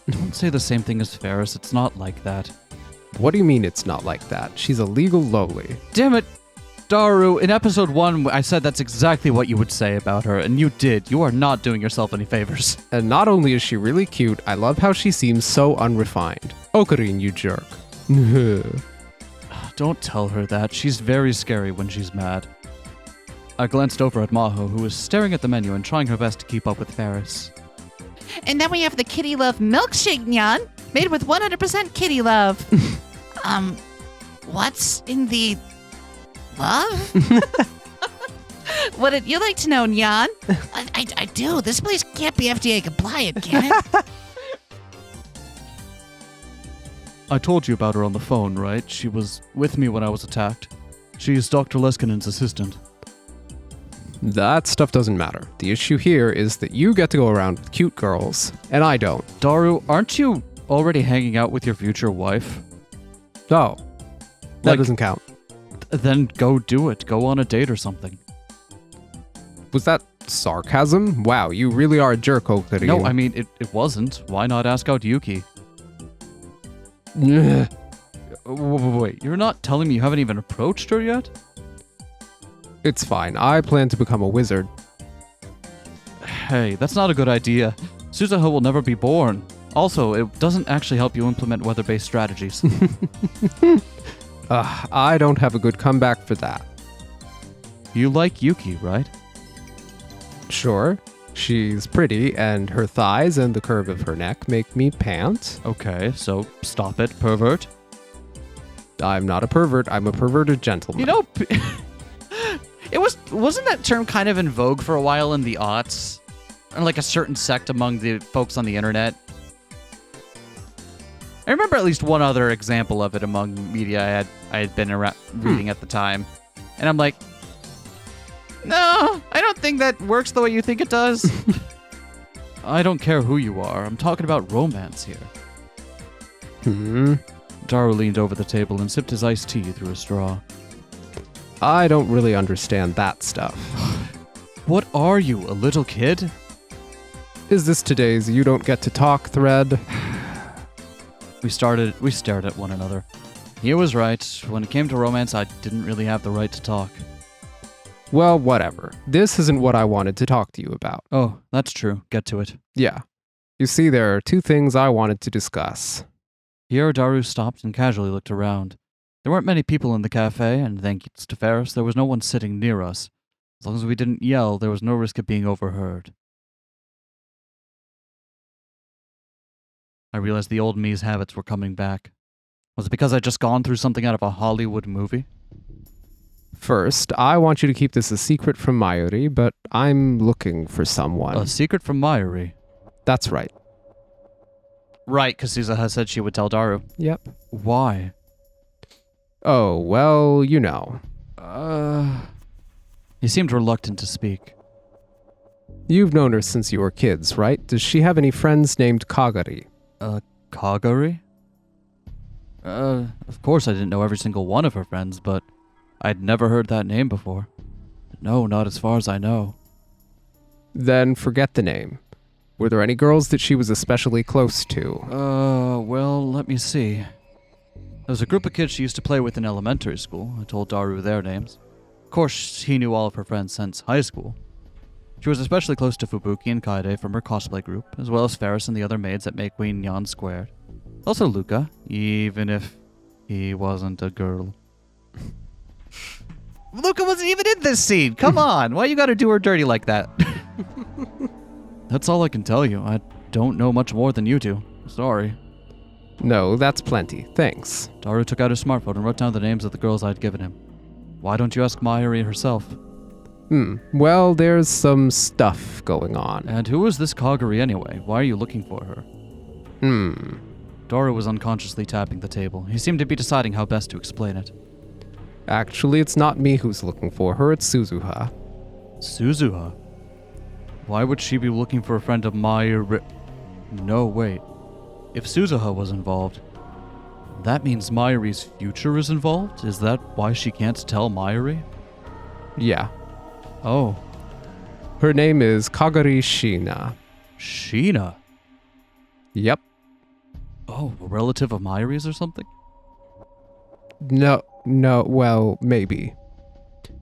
Don't say the same thing as Ferris. It's not like that. What do you mean it's not like that? She's a legal lowly. Damn it, Daru. In episode 1, I said that's exactly what you would say about her, and you did. You are not doing yourself any favors. And not only is she really cute, I love how she seems so unrefined. Okarin, you jerk. Don't tell her that. She's very scary when she's mad. I glanced over at Maho, who was staring at the menu and trying her best to keep up with Ferris. And then we have the Kitty Love milkshake, Nyan, made with 100% kitty love. What's in the love? Wouldn't you like to know, Nyan? I do. This place can't be FDA compliant, can it? I told you about her on the phone, right? She was with me when I was attacked. She's Dr. Leskinen's assistant. That stuff doesn't matter. The issue here is that you get to go around with cute girls, and I don't. Daru, aren't you already hanging out with your future wife? Oh, that doesn't count. Then go do it. Go on a date or something. Was that sarcasm? Wow, you really are a jerk, Okarin. No, I mean, it wasn't. Why not ask out Yuki? Wait, you're not telling me you haven't even approached her yet? It's fine. I plan to become a wizard. Hey, that's not a good idea. Suzuha will never be born. Also, it doesn't actually help you implement weather-based strategies. I don't have a good comeback for that. You like Yuki, right? Sure. She's pretty, and her thighs and the curve of her neck make me pant. Okay, so stop it, pervert. I'm not a pervert. I'm a perverted gentleman. You know, wasn't that term kind of in vogue for a while in the aughts? Or like a certain sect among the folks on the internet? I remember at least one other example of it among media I had been reading at the time. And I'm like, no, I don't think that works the way you think it does. I don't care who you are. I'm talking about romance here. Daru leaned over the table and sipped his iced tea through a straw. I don't really understand that stuff. What are you, a little kid? Is this today's you don't get to talk thread? We stared at one another. He was right. When it came to romance, I didn't really have the right to talk. Well, whatever. This isn't what I wanted to talk to you about. Oh, that's true. Get to it. Yeah. You see, there are two things I wanted to discuss. Here, Daru stopped and casually looked around. There weren't many people in the cafe, and thanks to Ferris, there was no one sitting near us. As long as we didn't yell, there was no risk of being overheard. I realized the old me's habits were coming back. Was it because I'd just gone through something out of a Hollywood movie? First, I want you to keep this a secret from Mayuri, but I'm looking for someone. A secret from Mayuri? That's right. Right, because Suzuha said she would tell Daru. Yep. Why? Oh, well, you know. He seemed reluctant to speak. You've known her since you were kids, right? Does she have any friends named Kagari? Kagari? Of course I didn't know every single one of her friends, but I'd never heard that name before. No, not as far as I know. Then forget the name. Were there any girls that she was especially close to? Well, let me see. There was a group of kids she used to play with in elementary school. I told Daru their names. Of course, he knew all of her friends since high school. She was especially close to Fubuki and Kaede from her cosplay group, as well as Ferris and the other maids at May Queen Nyan Squared. Also Luca, even if he wasn't a girl. Luca wasn't even in this scene. Come on. Why you gotta do her dirty like that? That's all I can tell you. I don't know much more than you do. Sorry. No, that's plenty. Thanks. Daru took out his smartphone and wrote down the names of the girls I'd given him. Why don't you ask Mayuri herself? Well, there's some stuff going on. And who is this Kaguri anyway? Why are you looking for her? Daru was unconsciously tapping the table. He seemed to be deciding how best to explain it. Actually, it's not me who's looking for her, it's Suzuha. Suzuha? Why would she be looking for a friend of Mayuri? No, wait. If Suzuha was involved, that means Mayuri's future is involved? Is that why she can't tell Mayuri? Yeah. Oh. Her name is Kagari Shina. Sheena? Yep. Oh, a relative of Mayuri's or something? No, well, maybe.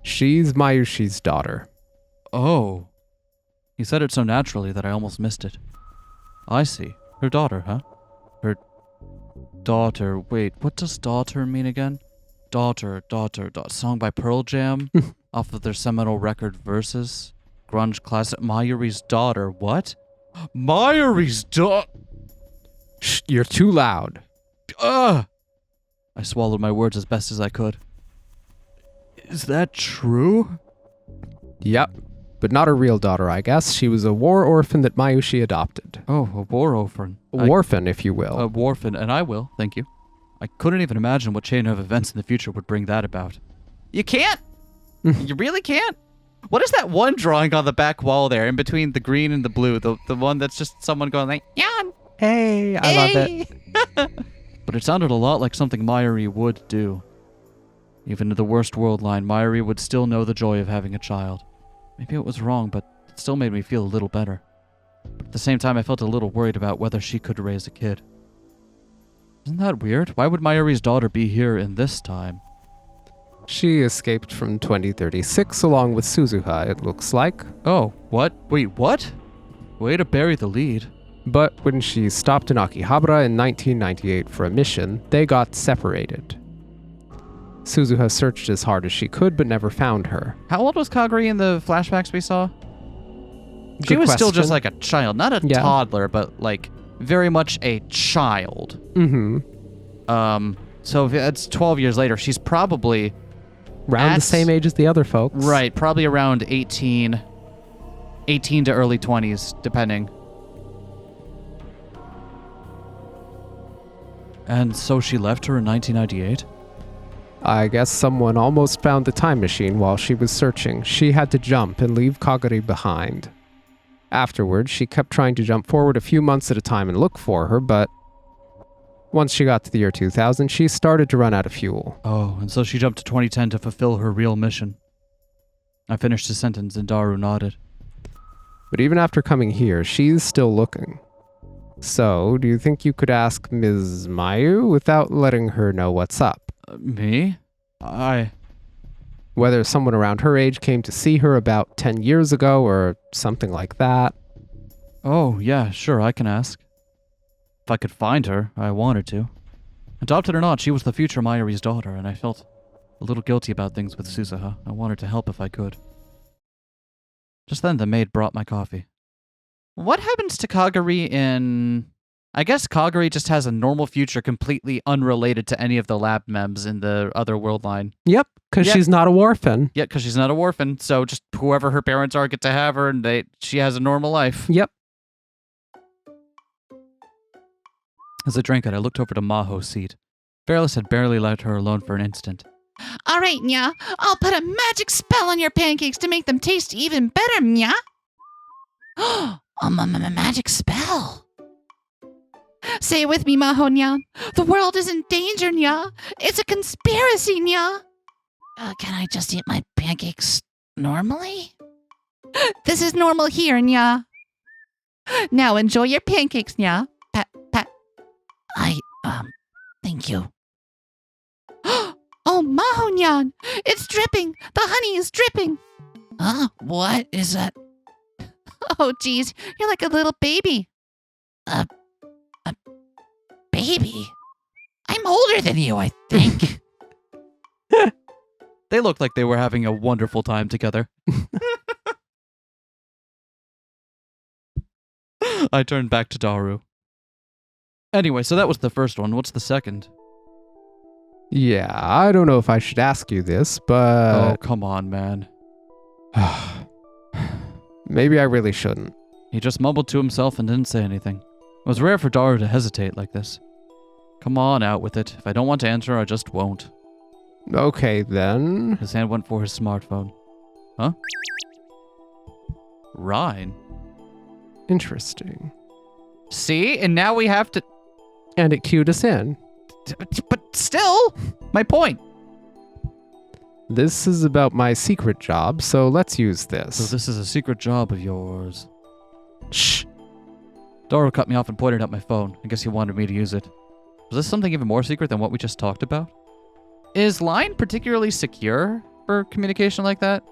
She's Mayushi's daughter. Oh. You said it so naturally that I almost missed it. I see. Her daughter, huh? Her daughter. Wait, what does daughter mean again? Daughter. Song by Pearl Jam off of their seminal record Versus. Grunge classic. Mayuri's daughter. What? Mayuri's daughter. Shh, you're too loud. Ugh! I swallowed my words as best as I could. Is that true? Yep. But not her real daughter, I guess. She was a war orphan that Mayushi adopted. Oh, a war orphan. Orphan, if you will. A warphan, and I will, thank you. I couldn't even imagine what chain of events in the future would bring that about. You can't. You really can't. What is that one drawing on the back wall there in between the green and the blue? The one that's just someone going like, yeah. Hey, I love it. But it sounded a lot like something Mayuri would do. Even in the worst worldline, Mayuri would still know the joy of having a child. Maybe it was wrong, but it still made me feel a little better. But at the same time, I felt a little worried about whether she could raise a kid. Isn't that weird? Why would Mayuri's daughter be here in this time? She escaped from 2036 along with Suzuha, it looks like. Oh, what? Wait, what? Way to bury the lead. But when she stopped in Akihabara in 1998 for a mission, they got separated. Suzuha searched as hard as she could, but never found her. How old was Kaguri in the flashbacks we saw? She Good was still just question. like a child, not a Yeah. toddler, but like very much a child. Mm-hmm. So if it's 12 years later, she's probably Around the That's- same age as the other folks. right, probably around 18 to early 20s, depending. And so she left her in 1998? I guess someone almost found the time machine while she was searching. She had to jump and leave Kagari behind. Afterwards, she kept trying to jump forward a few months at a time and look for her, but once she got to the year 2000, she started to run out of fuel. Oh, and so she jumped to 2010 to fulfill her real mission. I finished the sentence and Daru nodded. But even after coming here, she's still looking. So, do you think you could ask Ms. Mayu without letting her know what's up? Me? Whether someone around her age came to see her about 10 years ago or something like that. Oh, yeah, sure, I can ask. If I could find her, I wanted to. Adopted or not, she was the future Mayuri's daughter, and I felt a little guilty about things with Suzuha. I wanted to help if I could. Just then, the maid brought my coffee. What happens to Kaguri in... I guess Kaguri just has a normal future completely unrelated to any of the lab mems in the other world line. Yep, because Yep. she's not a orphan. Yeah, because she's not a orphan, so just whoever her parents are get to have her, and she has a normal life. Yep. As I drank it, I looked over to Maho's seat. Fearless had barely let her alone for an instant. All right, Nya. I'll put a magic spell on your pancakes to make them taste even better, Nya. Magic spell. Say it with me, Maho, Nya. The world is in danger, Nya. It's a conspiracy, Nya. Can I just eat my pancakes normally? This is normal here, Nya. Now enjoy your pancakes, Nya. Pat. Thank you. Oh Oh, Mahonyan! It's dripping! The honey is dripping! Huh? What is that? Oh, geez, you're like a little baby. A baby? I'm older than you, I think. They looked like they were having a wonderful time together. I turned back to Daru. Anyway, so that was the first one. What's the second? Yeah, I don't know if I should ask you this, Oh, but come on, man. maybe I really shouldn't. He just mumbled to himself and didn't say anything. It was rare for Daru to hesitate like this. Come on, out with it. If I don't want to answer, I just won't. Okay, then. His hand went for his smartphone. Huh? Rhine? Interesting. See? And now we have to... And it cued us in. But still, my point. This is about my secret job, so let's use this. So this is a secret job of yours. Shh. Daru cut me off and pointed at my phone. I guess he wanted me to use it. Was this something even more secret than what we just talked about? Is Line particularly secure for communication like that?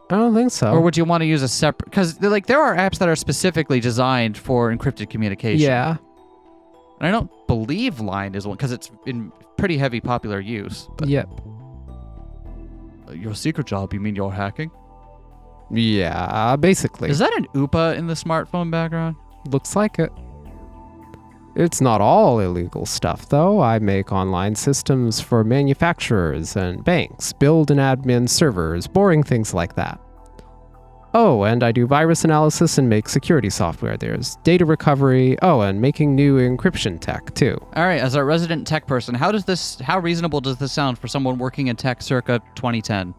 I don't think so. Or would you want to use a separate... Because like there are apps that are specifically designed for encrypted communication. Yeah. And I don't believe Line is one, because it's in pretty heavy popular use. But Yep. Your secret job, you mean you're hacking? Yeah, basically. is that an UPA in the smartphone background? Looks like it. It's not all illegal stuff, though. I make online systems for manufacturers and banks, build and admin servers, boring things like that. Oh, and I do virus analysis and make security software. There's data recovery. Oh, and making new encryption tech, too. All right, as a resident tech person, how reasonable does this sound for someone working in tech circa 2010?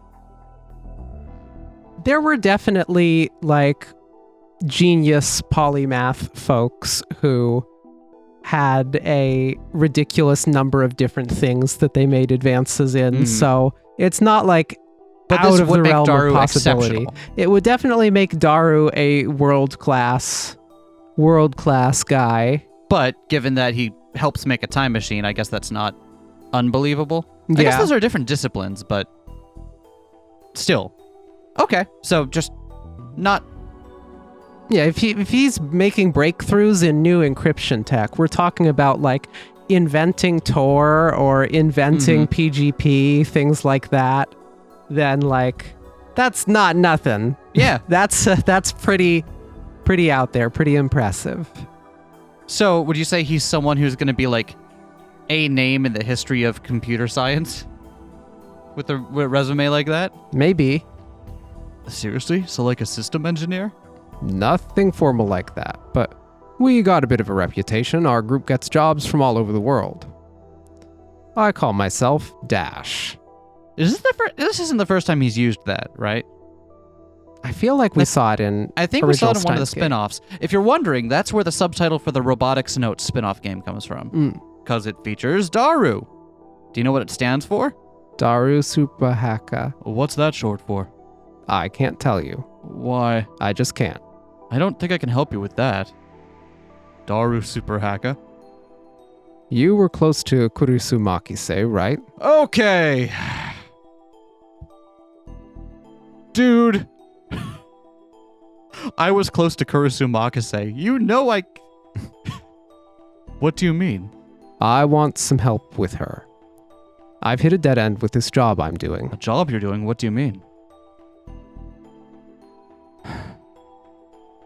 There were definitely, like, genius polymath folks who had a ridiculous number of different things that they made advances in, so it's not like But out this of would the make realm Daru of possibility. exceptional. It would definitely make Daru a world-class guy. But given that he helps make a time machine, I guess that's not unbelievable. I guess Yeah. those are different disciplines, but still. Okay, so just not... Yeah, if he's making breakthroughs in new encryption tech, we're talking about like inventing Tor or inventing PGP, things like that. Then like that's not nothing. Yeah. That's pretty out there, pretty impressive. So would you say he's someone who's going to be like a name in the history of computer science? With a resume like that? Maybe. Seriously? So like a system engineer? Nothing formal like that, but we got a bit of a reputation. Our group gets jobs from all over the world. I call myself Dash. This isn't the first time he's used that, right? I feel like we saw it in I think we saw it original in one of the Steins game. spin-offs. If you're wondering, that's where the subtitle for the Robotics Notes spin-off game comes from. Because it features Daru. Do you know what it stands for? Daru Supahaka. What's that short for? I can't tell you. Why? I just can't. I don't think I can help you with that. Daru Super Hacker. You were close to Kurisu Makise, right? Okay. Dude. I was close to Kurisu Makise. You know I... What do you mean? I want some help with her. I've hit a dead end with this job I'm doing. A job you're doing? What do you mean?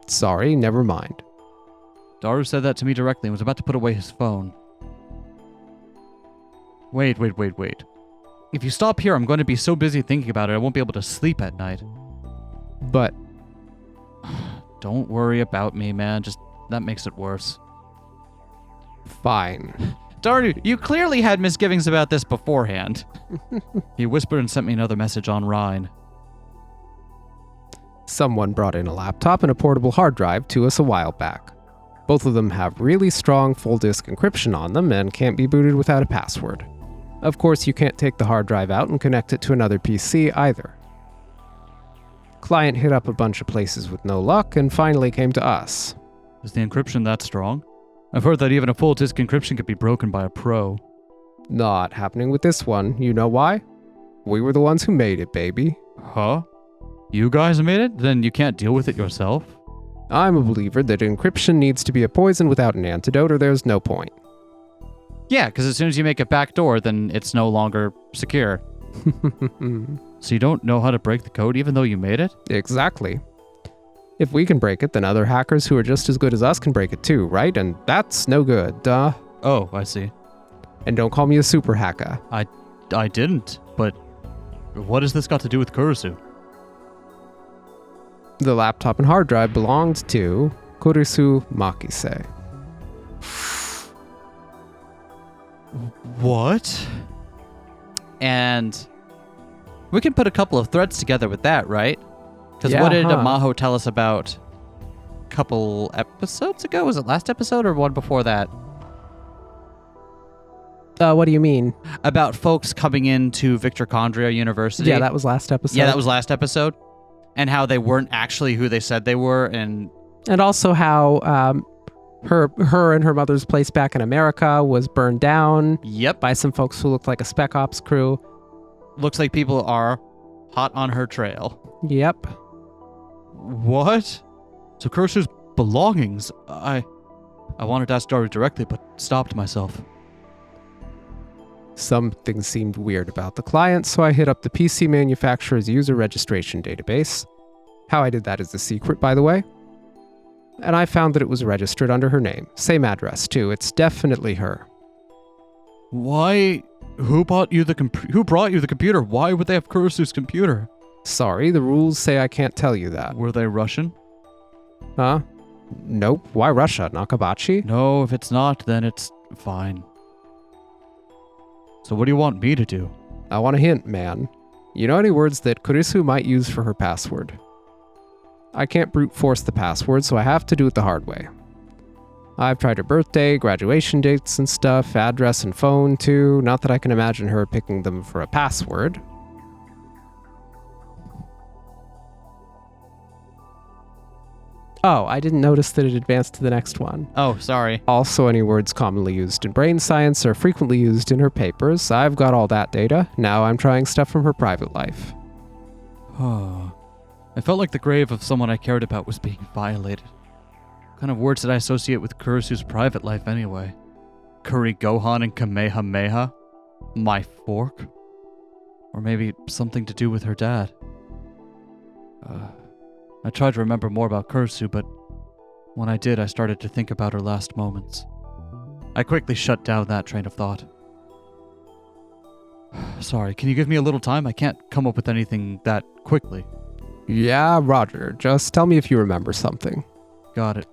Sorry, never mind. Daru said that to me directly and was about to put away his phone. Wait. If you stop here, I'm going to be so busy thinking about it, I won't be able to sleep at night. But Don't worry about me, man. Just, that makes it worse. fine. Daru, you clearly had misgivings about this beforehand. He whispered and sent me another message on Rhine. Someone brought in a laptop and a portable hard drive to us a while back. Both of them have really strong full disk encryption on them and can't be booted without a password. Of course, you can't take the hard drive out and connect it to another PC either. Client hit up a bunch of places with no luck and finally came to us. Is the encryption that strong? I've heard that even a full disk encryption could be broken by a pro. Not happening with this one. You know why? We were the ones who made it, baby. Huh? You guys made it? Then you can't deal with it yourself? I'm a believer that encryption needs to be a poison without an antidote, or there's no point. Yeah, because as soon as you make a backdoor, then it's no longer secure. So you don't know how to break the code even though you made it? Exactly. If we can break it, then other hackers who are just as good as us can break it too, right? And that's no good, duh. Oh, I see. And don't call me a super hacker. I didn't, but what has this got to do with Kurisu? The laptop and hard drive belonged to Kurisu Makise. What? And we can put a couple of threads together with that, right? Because Yeah, what did huh. Maho tell us about a couple episodes ago? Was it last episode or one before that? What do you mean? About folks coming into Victor Condria University. Yeah, that was last episode. Yeah, that was last episode. And how they weren't actually who they said they were, and also how her and her mother's place back in America was burned down yep, by some folks who looked like a Spec Ops crew. looks like people are hot on her trail. Yep. What? So Kurisu's belongings. I wanted to ask Daru directly, but stopped myself. Something seemed weird about the client, so I hit up the PC manufacturer's user registration database. How I did that is a secret, by the way. And I found that it was registered under her name. Same address, too. It's definitely her. Why? Who brought you the computer? Why would they have Kurisu's computer? Sorry, the rules say I can't tell you that. Were they Russian? Huh? Nope. Why Russia? Nakabachi? No, if it's not, then it's fine. So what do you want me to do? I want a hint, man. You know any words that Kurisu might use for her password? I can't brute force the password, so I have to do it the hard way. I've tried her birthday, graduation dates and stuff, address and phone too. Not that I can imagine her picking them for a password. Oh, I didn't notice that it advanced to the next one. Oh, sorry. Also, any words commonly used in brain science are frequently used in her papers. I've got all that data. Now I'm trying stuff from her private life. I felt like the grave of someone I cared about was being violated. What kind of words did I associate with Kurisu's private life anyway? Curry Gohan and Kamehameha? My fork? Or maybe something to do with her dad? I tried to remember more about Kurisu, but when I did, I started to think about her last moments. I quickly shut down that train of thought. Sorry, can you give me a little time? I can't come up with anything that quickly. Yeah, Roger. Just tell me if you remember something. Got it.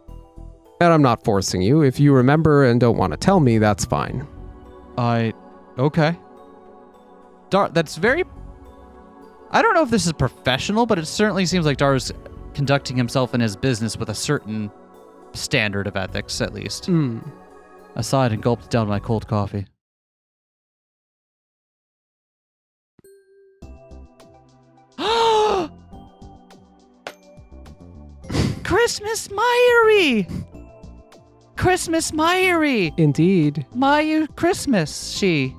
And I'm not forcing you. If you remember and don't want to tell me, that's fine. Okay. That's very... I don't know if this is professional, but it certainly seems like Daru's conducting himself in his business with a certain standard of ethics, at least. I sighed and gulped down my cold coffee. Christmas Myery! Christmas Myery! Indeed. Mayu Christmas, she.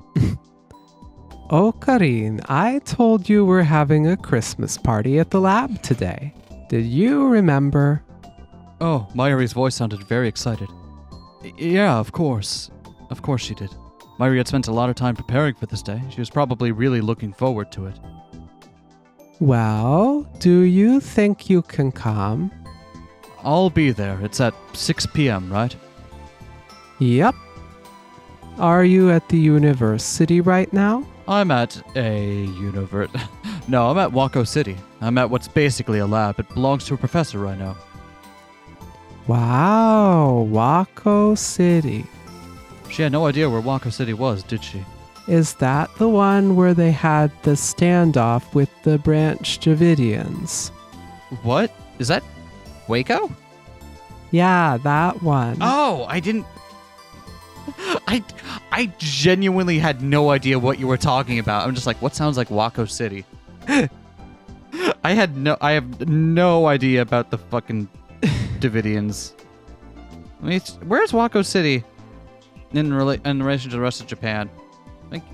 Oh, Karin, I told you we're having a Christmas party at the lab today. Did you remember? Oh, Mayuri's voice sounded very excited. Yeah, of course. Of course she did. Mayuri had spent a lot of time preparing for this day. She was probably really looking forward to it. Well, do you think you can come? I'll be there. It's at 6 p.m., right? Yep. Are you at the university right now? I'm at a No, I'm at Wako City. I'm at what's basically a lab. It belongs to a professor right now. Wow, Wako City. She had no idea where Wako City was, did she? Is that the one where they had the standoff with the Branch Davidians? What? Is that Waco? Yeah, that one. Oh, I didn't... I genuinely had no idea what you were talking about. I'm just like, what sounds like Wako City? I have no idea about the fucking Davidians. I mean, where's Wako City in relation to the rest of Japan?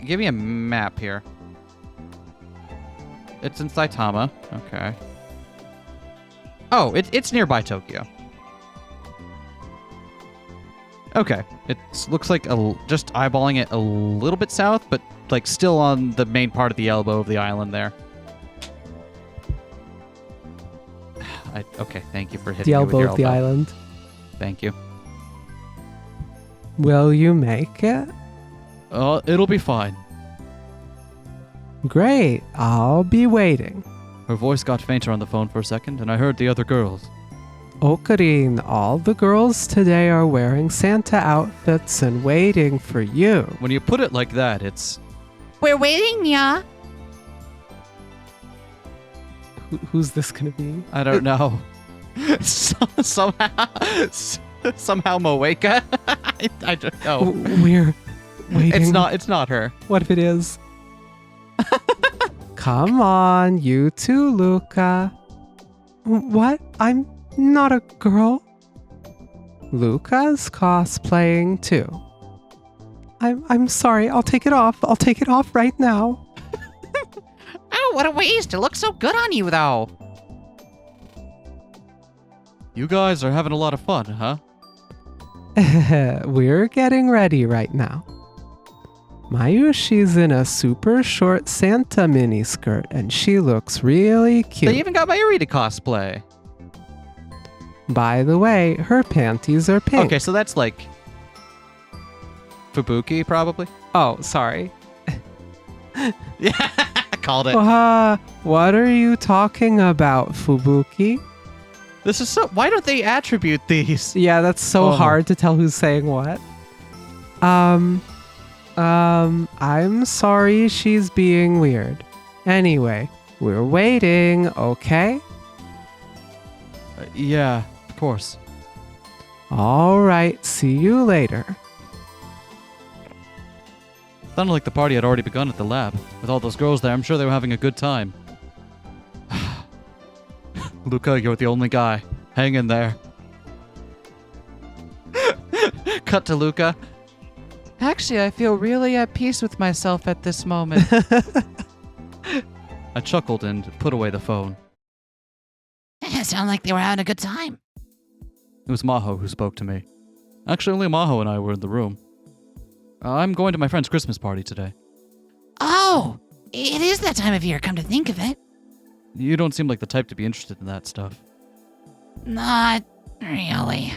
Give me a map here. It's in Saitama. Okay. Oh, it's nearby Tokyo. Okay. It looks like just eyeballing it a little bit south, but like still on the main part of the elbow of the island there. Okay, thank you for hitting The me with elbow your of the island. Thank you. Will you make it? It'll be fine. Great. I'll be waiting. Her voice got fainter on the phone for a second, and I heard the other girls. Okarin, all the girls today are wearing Santa outfits and waiting for you. When you put it like that, it's... We're waiting, yeah. Who's this gonna be? I don't know. Somehow Moeka. I don't know. We're waiting. It's not her. What if it is? Come on, you too, Luca. What? I'm not a girl. Luca's cosplaying too. I'm sorry. I'll take it off. I'll take it off right now. Oh, what a waste! It looks so good on you, though. You guys are having a lot of fun, huh? We're getting ready right now. Mayushi's in a super short Santa miniskirt and she looks really cute. They even got Mayuri to cosplay. By the way, her panties are pink. Okay, so that's like Fubuki, probably. Oh, sorry. Yeah, called it. What are you talking about, Fubuki? This is so. Why don't they attribute these? Yeah, that's so hard to tell who's saying what. I'm sorry she's being weird. Anyway, we're waiting, okay? Yeah, of course. All right, see you later. Sounded like the party had already begun at the lab. With all those girls there, I'm sure they were having a good time. Luca, you're the only guy. Hang in there. Cut to Luca. Actually, I feel really at peace with myself at this moment. I chuckled and put away the phone. Sound like they were having a good time. It was Maho who spoke to me. Actually, only Maho and I were in the room. I'm going to my friend's Christmas party today. Oh, it is that time of year, come to think of it. You don't seem like the type to be interested in that stuff. Not really.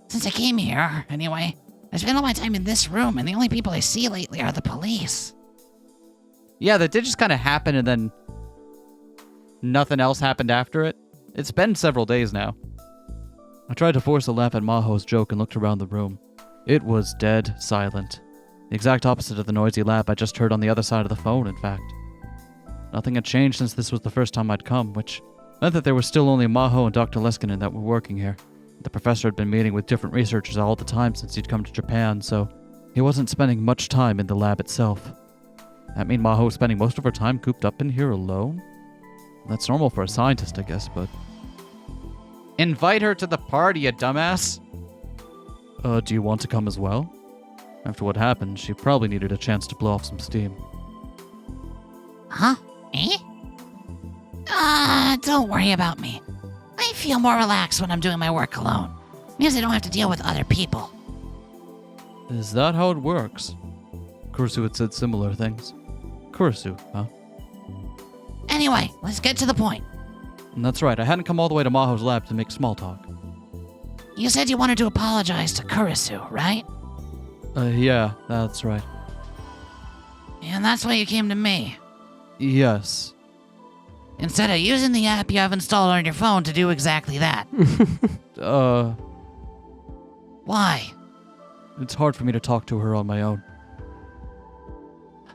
Since I came here, anyway, I spent all my time in this room, and the only people I see lately are the police. Yeah, that did just kind of happen, and then nothing else happened after it. It's been several days now. I tried to force a laugh at Maho's joke and looked around the room. It was dead silent. The exact opposite of the noisy laugh I just heard on the other side of the phone, in fact. Nothing had changed since this was the first time I'd come, which meant that there were still only Maho and Dr. Leskinen that were working here. The professor had been meeting with different researchers all the time since he'd come to Japan, so he wasn't spending much time in the lab itself. That mean Maho was spending most of her time cooped up in here alone? That's normal for a scientist, I guess, but... Invite her to the party, you dumbass. Do you want to come as well? After what happened, she probably needed a chance to blow off some steam. Huh? Eh? Don't worry about me. I feel more relaxed when I'm doing my work alone. Means I don't have to deal with other people. Is that how it works? Kurisu had said similar things. Kurisu, huh? Anyway, let's get to the point. And that's right, I hadn't come all the way to Maho's lab to make small talk. You said you wanted to apologize to Kurisu, right? Yeah, that's right. And that's why you came to me. Yes. Instead of using the app you have installed on your phone to do exactly that. Why? It's hard for me to talk to her on my own.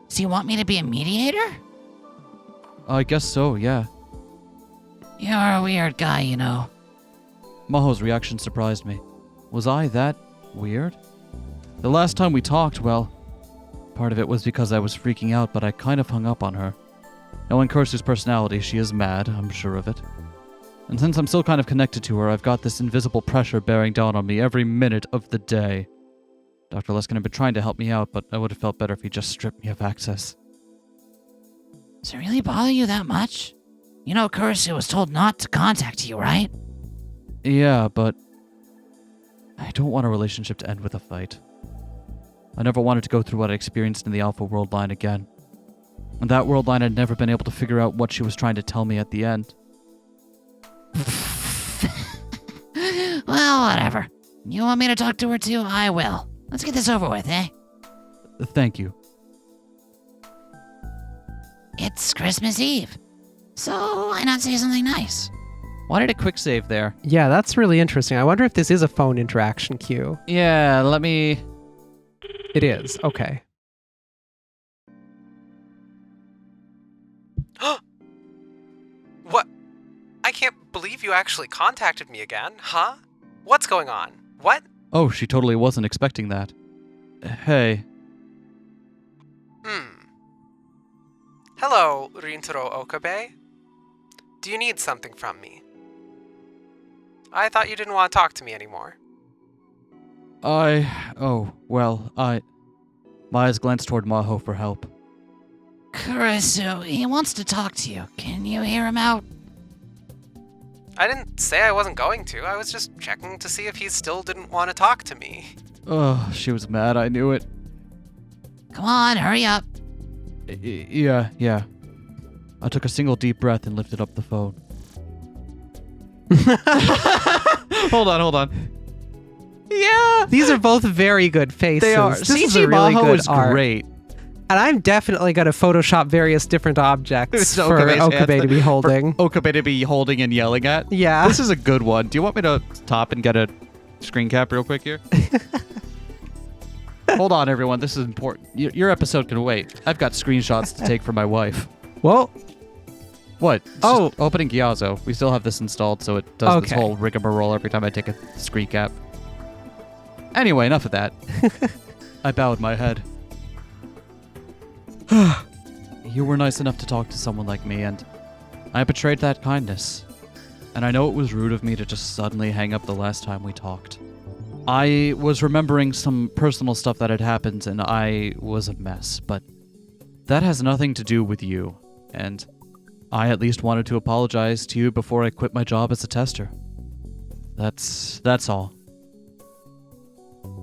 So you want me to be a mediator? I guess so, yeah. You're a weird guy, you know. Maho's reaction surprised me. Was I that weird? The last time we talked, well, part of it was because I was freaking out, but I kind of hung up on her. Knowing Kurisu's personality, she is mad, I'm sure of it. And since I'm still kind of connected to her, I've got this invisible pressure bearing down on me every minute of the day. Dr. Luskin had been trying to help me out, but I would have felt better if he just stripped me of access. Does it really bother you that much? You know Kurisu was told not to contact you, right? Yeah, but I don't want a relationship to end with a fight. I never wanted to go through what I experienced in the Alpha Worldline again. And that Worldline had never been able to figure out what she was trying to tell me at the end. Well, whatever. You want me to talk to her too? I will. Let's get this over with, eh? Thank you. It's Christmas Eve. So why not say something nice? Why did a quick save there? Yeah, that's really interesting. I wonder if this is a phone interaction cue. Yeah, let me... It is. Okay. What? I can't believe you actually contacted me again, huh? What's going on? What? Oh, she totally wasn't expecting that. Hey. Hello, Rintaro Okabe. Do you need something from me? I thought you didn't want to talk to me anymore. My eyes glanced toward Maho for help. Kurisu, he wants to talk to you. Can you hear him out? I didn't say I wasn't going to. I was just checking to see if he still didn't want to talk to me. Oh, she was mad, I knew it. Come on, hurry up. Yeah. I took a single deep breath and lifted up the phone. Hold on. Yeah! These are both very good faces. They are. This is CG a really Maho good is art. great. And I'm definitely going to Photoshop various different objects So for Okabe's Okabe hands to be holding. For Okabe to be holding and yelling at. Yeah. This is a good one. Do you want me to stop and get a screen cap real quick here? Hold on, everyone. This is important. Your episode can wait. I've got screenshots to take for my wife. Well, What? Oh. Just opening Gyazo. We still have this installed, so it does this Okay. whole rigmarole every time I take a screen cap. Anyway, enough of that. I bowed my head. You were nice enough to talk to someone like me, and I betrayed that kindness. And I know it was rude of me to just suddenly hang up the last time we talked. I was remembering some personal stuff that had happened, and I was a mess, but that has nothing to do with you, and I at least wanted to apologize to you before I quit my job as a tester. That's all.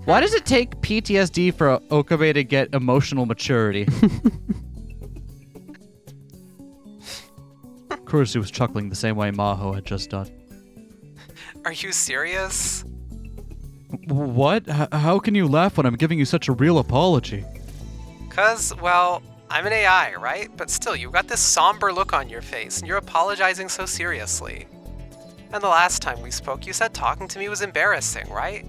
Why does it take PTSD for Okabe to get emotional maturity? Kurisu was chuckling the same way Maho had just done. Are you serious? What? How can you laugh when I'm giving you such a real apology? 'Cause, well, I'm an AI, right? But still, you've got this somber look on your face, and you're apologizing so seriously. And the last time we spoke, you said talking to me was embarrassing, right?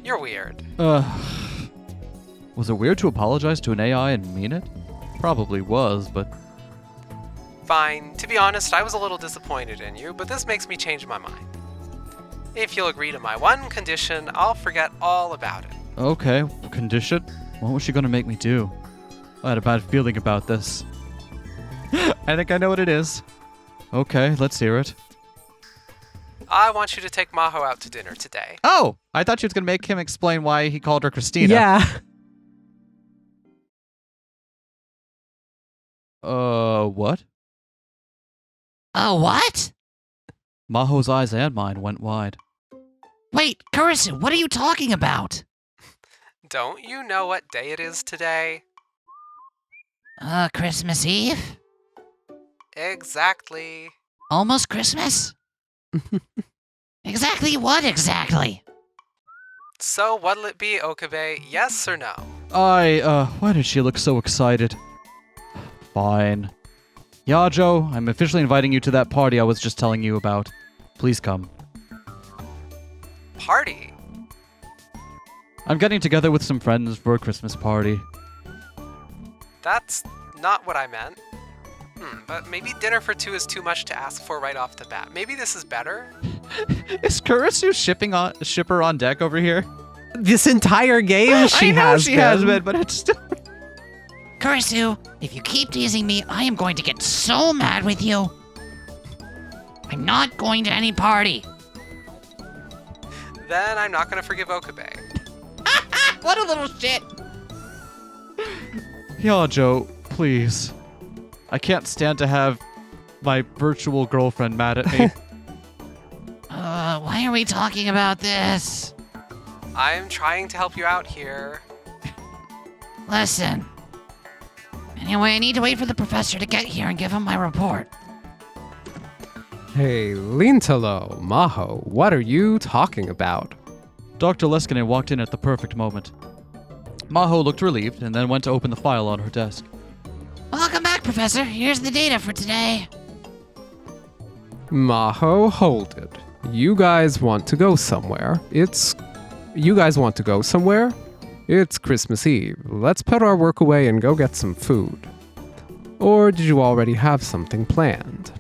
You're weird. Was it weird to apologize to an AI and mean it? Probably was, but... Fine. To be honest, I was a little disappointed in you, but this makes me change my mind. If you'll agree to my one condition, I'll forget all about it. Okay, condition? What was she gonna make me do? I had a bad feeling about this. I think I know what it is. Okay, let's hear it. I want you to take Maho out to dinner today. Oh! I thought she was gonna make him explain why he called her Christina. yeah. What? Oh, what? Maho's eyes and mine went wide. Wait, Kurisu, what are you talking about? Don't you know what day it is today? Christmas Eve? Exactly. Almost Christmas? Exactly what exactly? So what'll it be, Okabe? Yes or no? Why did she look so excited? Fine. Yajo, I'm officially inviting you to that party I was just telling you about. Please come. Party? I'm getting together with some friends for a Christmas party. That's not what I meant. But maybe dinner for two is too much to ask for right off the bat. Maybe this is better? Is Kurisu shipper on deck over here? This entire game she I know has she has been, but it's still... Kurisu, if you keep teasing me, I am going to get so mad with you. I'm not going to any party. Then I'm not gonna forgive Okabe. What a little shit! Yajo, please. I can't stand to have my virtual girlfriend mad at me. Why are we talking about this? I'm trying to help you out here. Listen. Anyway, I need to wait for the professor to get here and give him my report. Hey, Lintalo, Maho, what are you talking about? Dr. Leskinen walked in at the perfect moment. Maho looked relieved and then went to open the file on her desk. Welcome back, Professor. Here's the data for today. Maho, hold it. You guys want to go somewhere. You guys want to go somewhere? It's Christmas Eve. Let's put our work away and go get some food. Or did you already have something planned?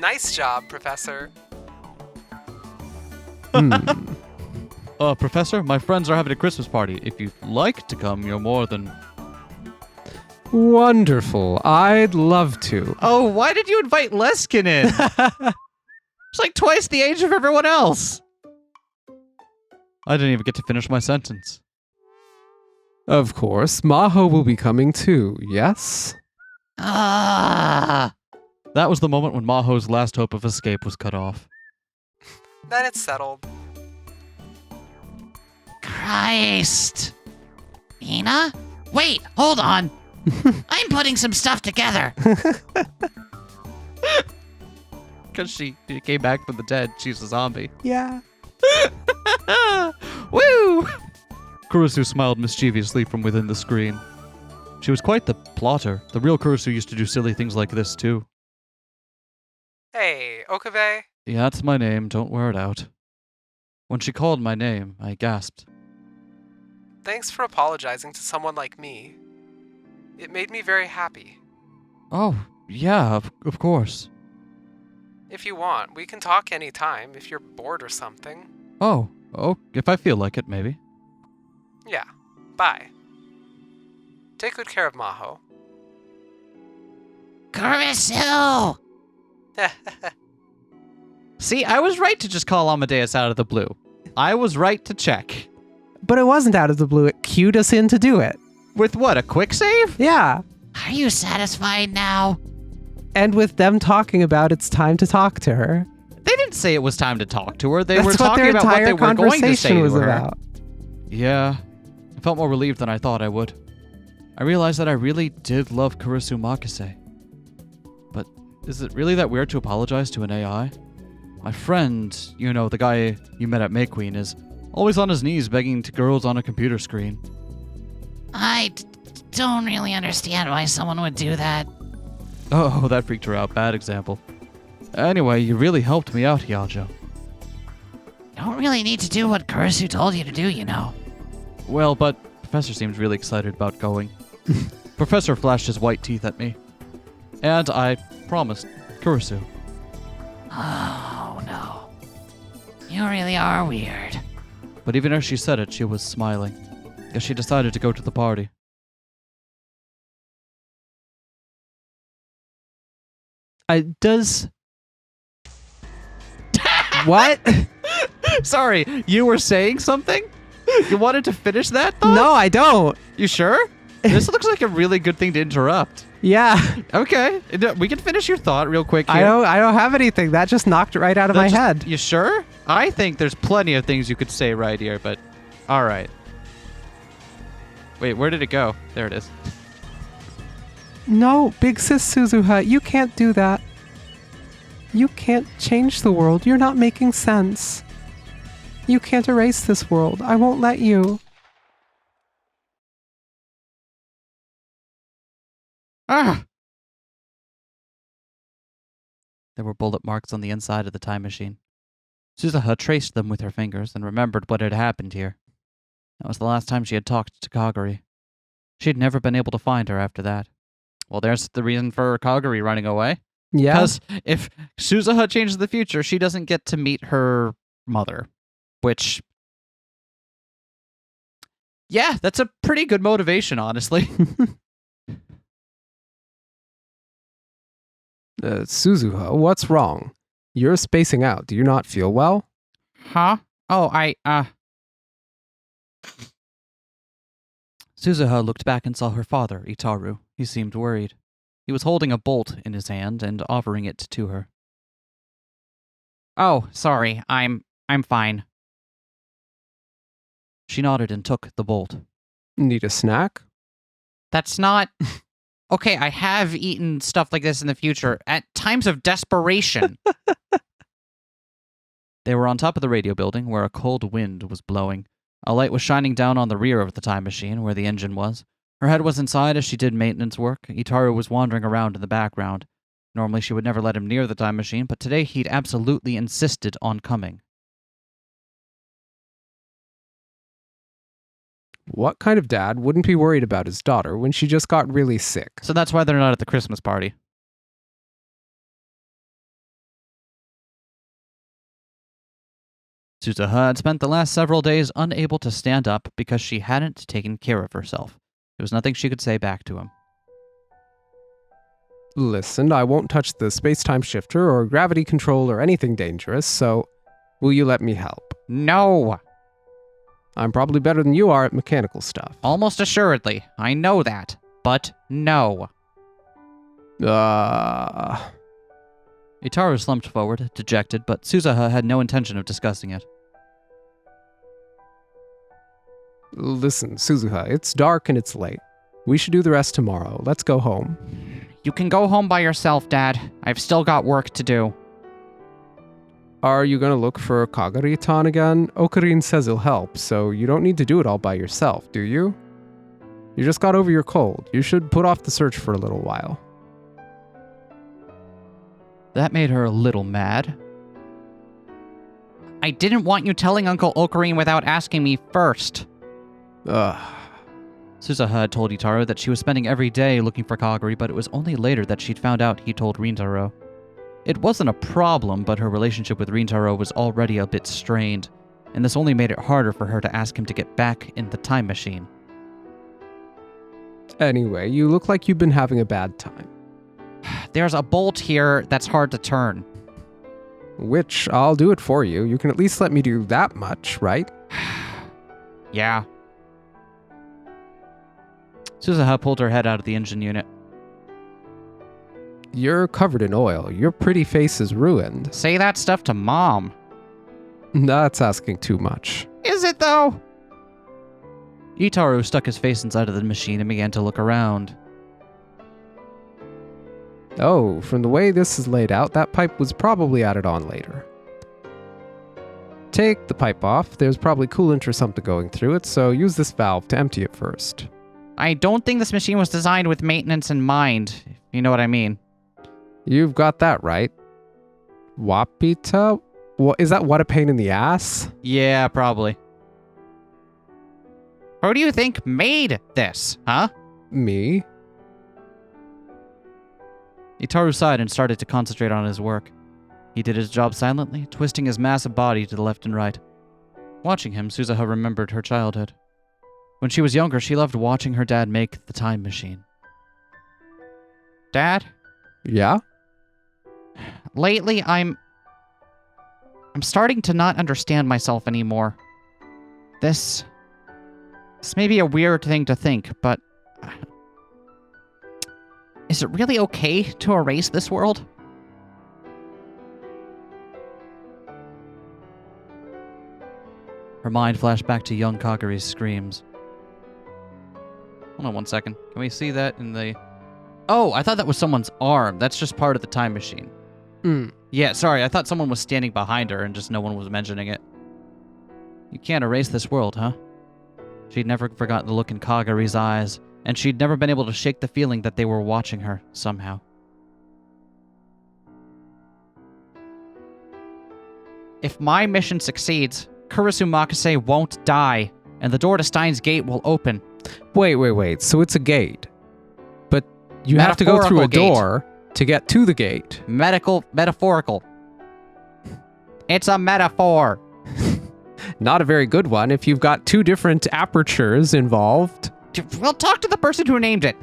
Nice job, Professor. Professor, my friends are having a Christmas party. If you'd like to come, you're more than... Wonderful. I'd love to. Oh, why did you invite Leskinen? It's like twice the age of everyone else. I didn't even get to finish my sentence. Of course, Maho will be coming too, yes? That was the moment when Maho's last hope of escape was cut off. Then it's settled. Christ. Ina? Wait, hold on. I'm putting some stuff together. Because she came back from the dead. She's a zombie. Yeah. Woo! Kurisu smiled mischievously from within the screen. She was quite the plotter. The real Kurisu used to do silly things like this too. Hey, Okabe? Yeah, that's my name. Don't wear it out. When she called my name, I gasped. Thanks for apologizing to someone like me. It made me very happy. Oh, yeah, of course. If you want, we can talk anytime if you're bored or something. Oh, if I feel like it, maybe. Yeah, bye. Take good care of Maho. Kurisu! See, I was right to just call Amadeus out of the blue. I was right to check. But it wasn't out of the blue. It cued us in to do it. With what, a quick save? Yeah. Are you satisfied now? And with them talking about it's time to talk to her. They didn't say it was time to talk to her. They That's were what talking their about what entire they were going to say conversation to was her. about. Yeah, I felt more relieved than I thought I would. I realized that I really did love Kurisu Makise. But is it really that weird to apologize to an AI? My friend, you know, the guy you met at May Queen, is always on his knees begging to girls on a computer screen. I don't really understand why someone would do that. Oh, that freaked her out. Bad example. Anyway, you really helped me out, Hyajo. You don't really need to do what Kurisu told you to do, you know. Well, but Professor seems really excited about going. Professor flashed his white teeth at me. And I promised Kurisu. Oh, no. You really are weird. But even as she said it, she was smiling. Guess she decided to go to the party. Does... What? Sorry, you were saying something? You wanted to finish that thought? No, I don't. You sure? This looks like a really good thing to interrupt. Yeah. Okay, we can finish your thought real quick here. I don't have anything. That just knocked it right out of my head. You sure? I think there's plenty of things you could say right here, but all right. Wait, where did it go? There it is. No, Big Sis Suzuha, you can't do that. You can't change the world. You're not making sense. You can't erase this world. I won't let you. Ah! There were bullet marks on the inside of the time machine. Suzuha traced them with her fingers and remembered what had happened here. That was the last time she had talked to Kagari. She had never been able to find her after that. Well, there's the reason for Kagari running away. Yeah. Because if Suzuha changes the future, she doesn't get to meet her mother. Which... yeah, that's a pretty good motivation, honestly. Suzuha, what's wrong? You're spacing out. Do you not feel well? Huh? Oh, Suzuha looked back and saw her father, Itaru. He seemed worried. He was holding a bolt in his hand and offering it to her. Oh, sorry. I'm fine. She nodded and took the bolt. Need a snack? That's not... Okay, I have eaten stuff like this in the future at times of desperation. They were on top of the radio building where a cold wind was blowing. A light was shining down on the rear of the time machine where the engine was. Her head was inside as she did maintenance work. Itaru was wandering around in the background. Normally she would never let him near the time machine, but today he'd absolutely insisted on coming. What kind of dad wouldn't be worried about his daughter when she just got really sick? So that's why they're not at the Christmas party. Suzuha had spent the last several days unable to stand up because she hadn't taken care of herself. There was nothing she could say back to him. Listen, I won't touch the space-time shifter or gravity control or anything dangerous, so will you let me help? No. I'm probably better than you are at mechanical stuff. Almost assuredly. I know that. But no. Itaru slumped forward, dejected, but Suzuha had no intention of discussing it. Listen, Suzuha, it's dark and it's late. We should do the rest tomorrow. Let's go home. You can go home by yourself, Dad. I've still got work to do. Are you gonna look for Kagari-tan again? Okarin says he'll help, so you don't need to do it all by yourself, do you? You just got over your cold. You should put off the search for a little while. That made her a little mad. I didn't want you telling Uncle Okarin without asking me first. Suzuha had told Itaru that she was spending every day looking for Kagari, but it was only later that she'd found out he told Rintaro. It wasn't a problem, but her relationship with Rintaro was already a bit strained, and this only made it harder for her to ask him to get back in the time machine. Anyway, you look like you've been having a bad time. There's a bolt here that's hard to turn. Which, I'll do it for you. You can at least let me do that much, right? Yeah. Suzuha pulled her head out of the engine unit. You're covered in oil. Your pretty face is ruined. Say that stuff to Mom. That's asking too much. Is it, though? Itaru stuck his face inside of the machine and began to look around. Oh, from the way this is laid out, that pipe was probably added on later. Take the pipe off. There's probably coolant or something going through it, so use this valve to empty it first. I don't think this machine was designed with maintenance in mind, if you know what I mean. You've got that right. Wapita? Is that what a pain in the ass? Yeah, probably. Who do you think made this, huh? Me? Itaru sighed and started to concentrate on his work. He did his job silently, twisting his massive body to the left and right. Watching him, Suzuha remembered her childhood. When she was younger, she loved watching her dad make the time machine. Dad? Yeah? Lately, I'm starting to not understand myself anymore. This may be a weird thing to think, but is it really okay to erase this world? Her mind flashed back to young Kagari's screams. Hold on one second. Can we see that in the... Oh, I thought that was someone's arm. That's just part of the time machine. Yeah, sorry. I thought someone was standing behind her and just no one was mentioning it. You can't erase this world, huh? She'd never forgotten the look in Kagari's eyes, and she'd never been able to shake the feeling that they were watching her, somehow. If my mission succeeds, Kurisu Makise won't die, and the door to Steins' gate will open. Wait. So it's a gate. But you have to go through a door to get to the gate. Metaphorical. It's a metaphor. Not a very good one if you've got two different apertures involved. Well, talk to the person who named it.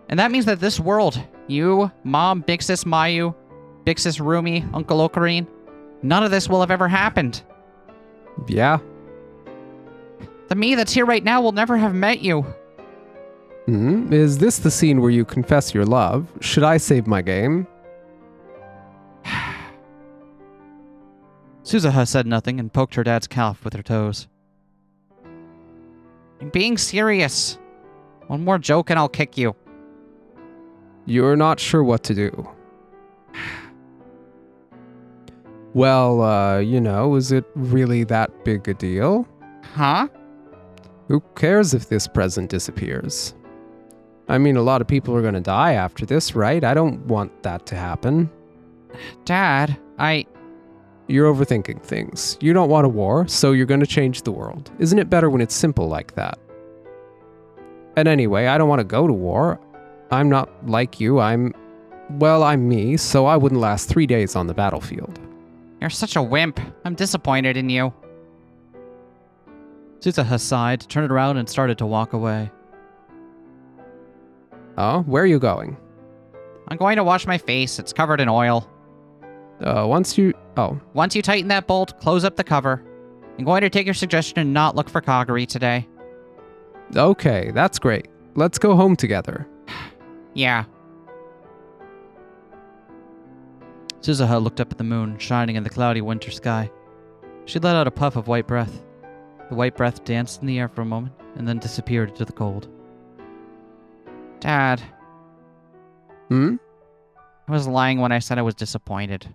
And that means that this world, you, Mom, Big Sis Mayu, Big Sis Rumi, Uncle Okarin, none of this will have ever happened. Yeah. The me that's here right now will never have met you. Is this the scene where you confess your love? Should I save my game? Suzuha said nothing and poked her dad's calf with her toes. I'm being serious. One more joke and I'll kick you. You're not sure what to do. Well, is it really that big a deal? Huh? Who cares if this present disappears? I mean, a lot of people are gonna die after this, right? I don't want that to happen. Dad, You're overthinking things. You don't want a war, so you're gonna change the world. Isn't it better when it's simple like that? And anyway, I don't want to go to war. I'm not like you. I'm me, so I wouldn't last 3 days on the battlefield. You're such a wimp. I'm disappointed in you. Suzuha sighed, turned around, and started to walk away. Oh, where are you going? I'm going to wash my face. It's covered in oil. Once you tighten that bolt, close up the cover. I'm going to take your suggestion and not look for Kagari today. Okay, that's great. Let's go home together. Yeah. Suzuha looked up at the moon, shining in the cloudy winter sky. She let out a puff of white breath. The white breath danced in the air for a moment, and then disappeared into the cold. Dad. Hmm? I was lying when I said I was disappointed.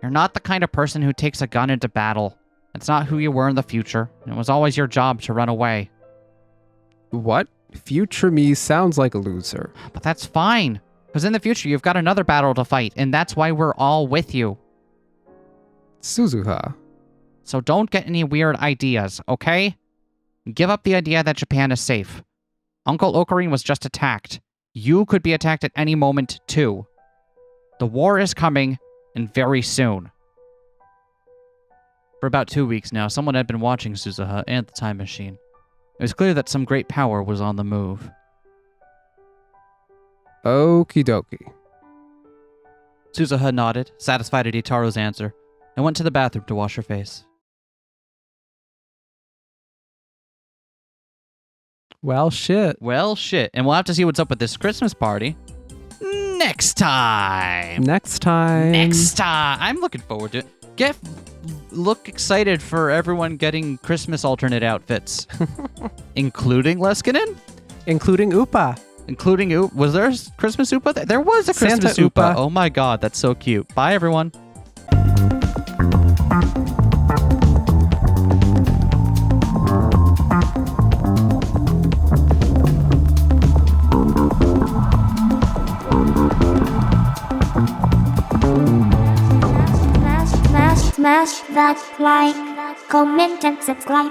You're not the kind of person who takes a gun into battle. It's not who you were in the future. It was always your job to run away. What? Future me sounds like a loser. But that's fine. Because in the future, you've got another battle to fight, and that's why we're all with you. Suzuha. So don't get any weird ideas, okay? Give up the idea that Japan is safe. Uncle Ocarine was just attacked. You could be attacked at any moment, too. The war is coming, and very soon. For about 2 weeks now, someone had been watching Suzuha and the time machine. It was clear that some great power was on the move. Okie dokie. Suzuha nodded, satisfied at Itaro's answer, and went to the bathroom to wash her face. Well, shit. Well, shit. And we'll have to see what's up with this Christmas party next time. Next time. I'm looking forward to it. Look excited for everyone getting Christmas alternate outfits. Including Leskinen? Including Upa. Was there a Christmas Upa? There was a Christmas Santa Upa. Upa. Oh my god, that's so cute. Bye, everyone. Smash that like, comment and subscribe.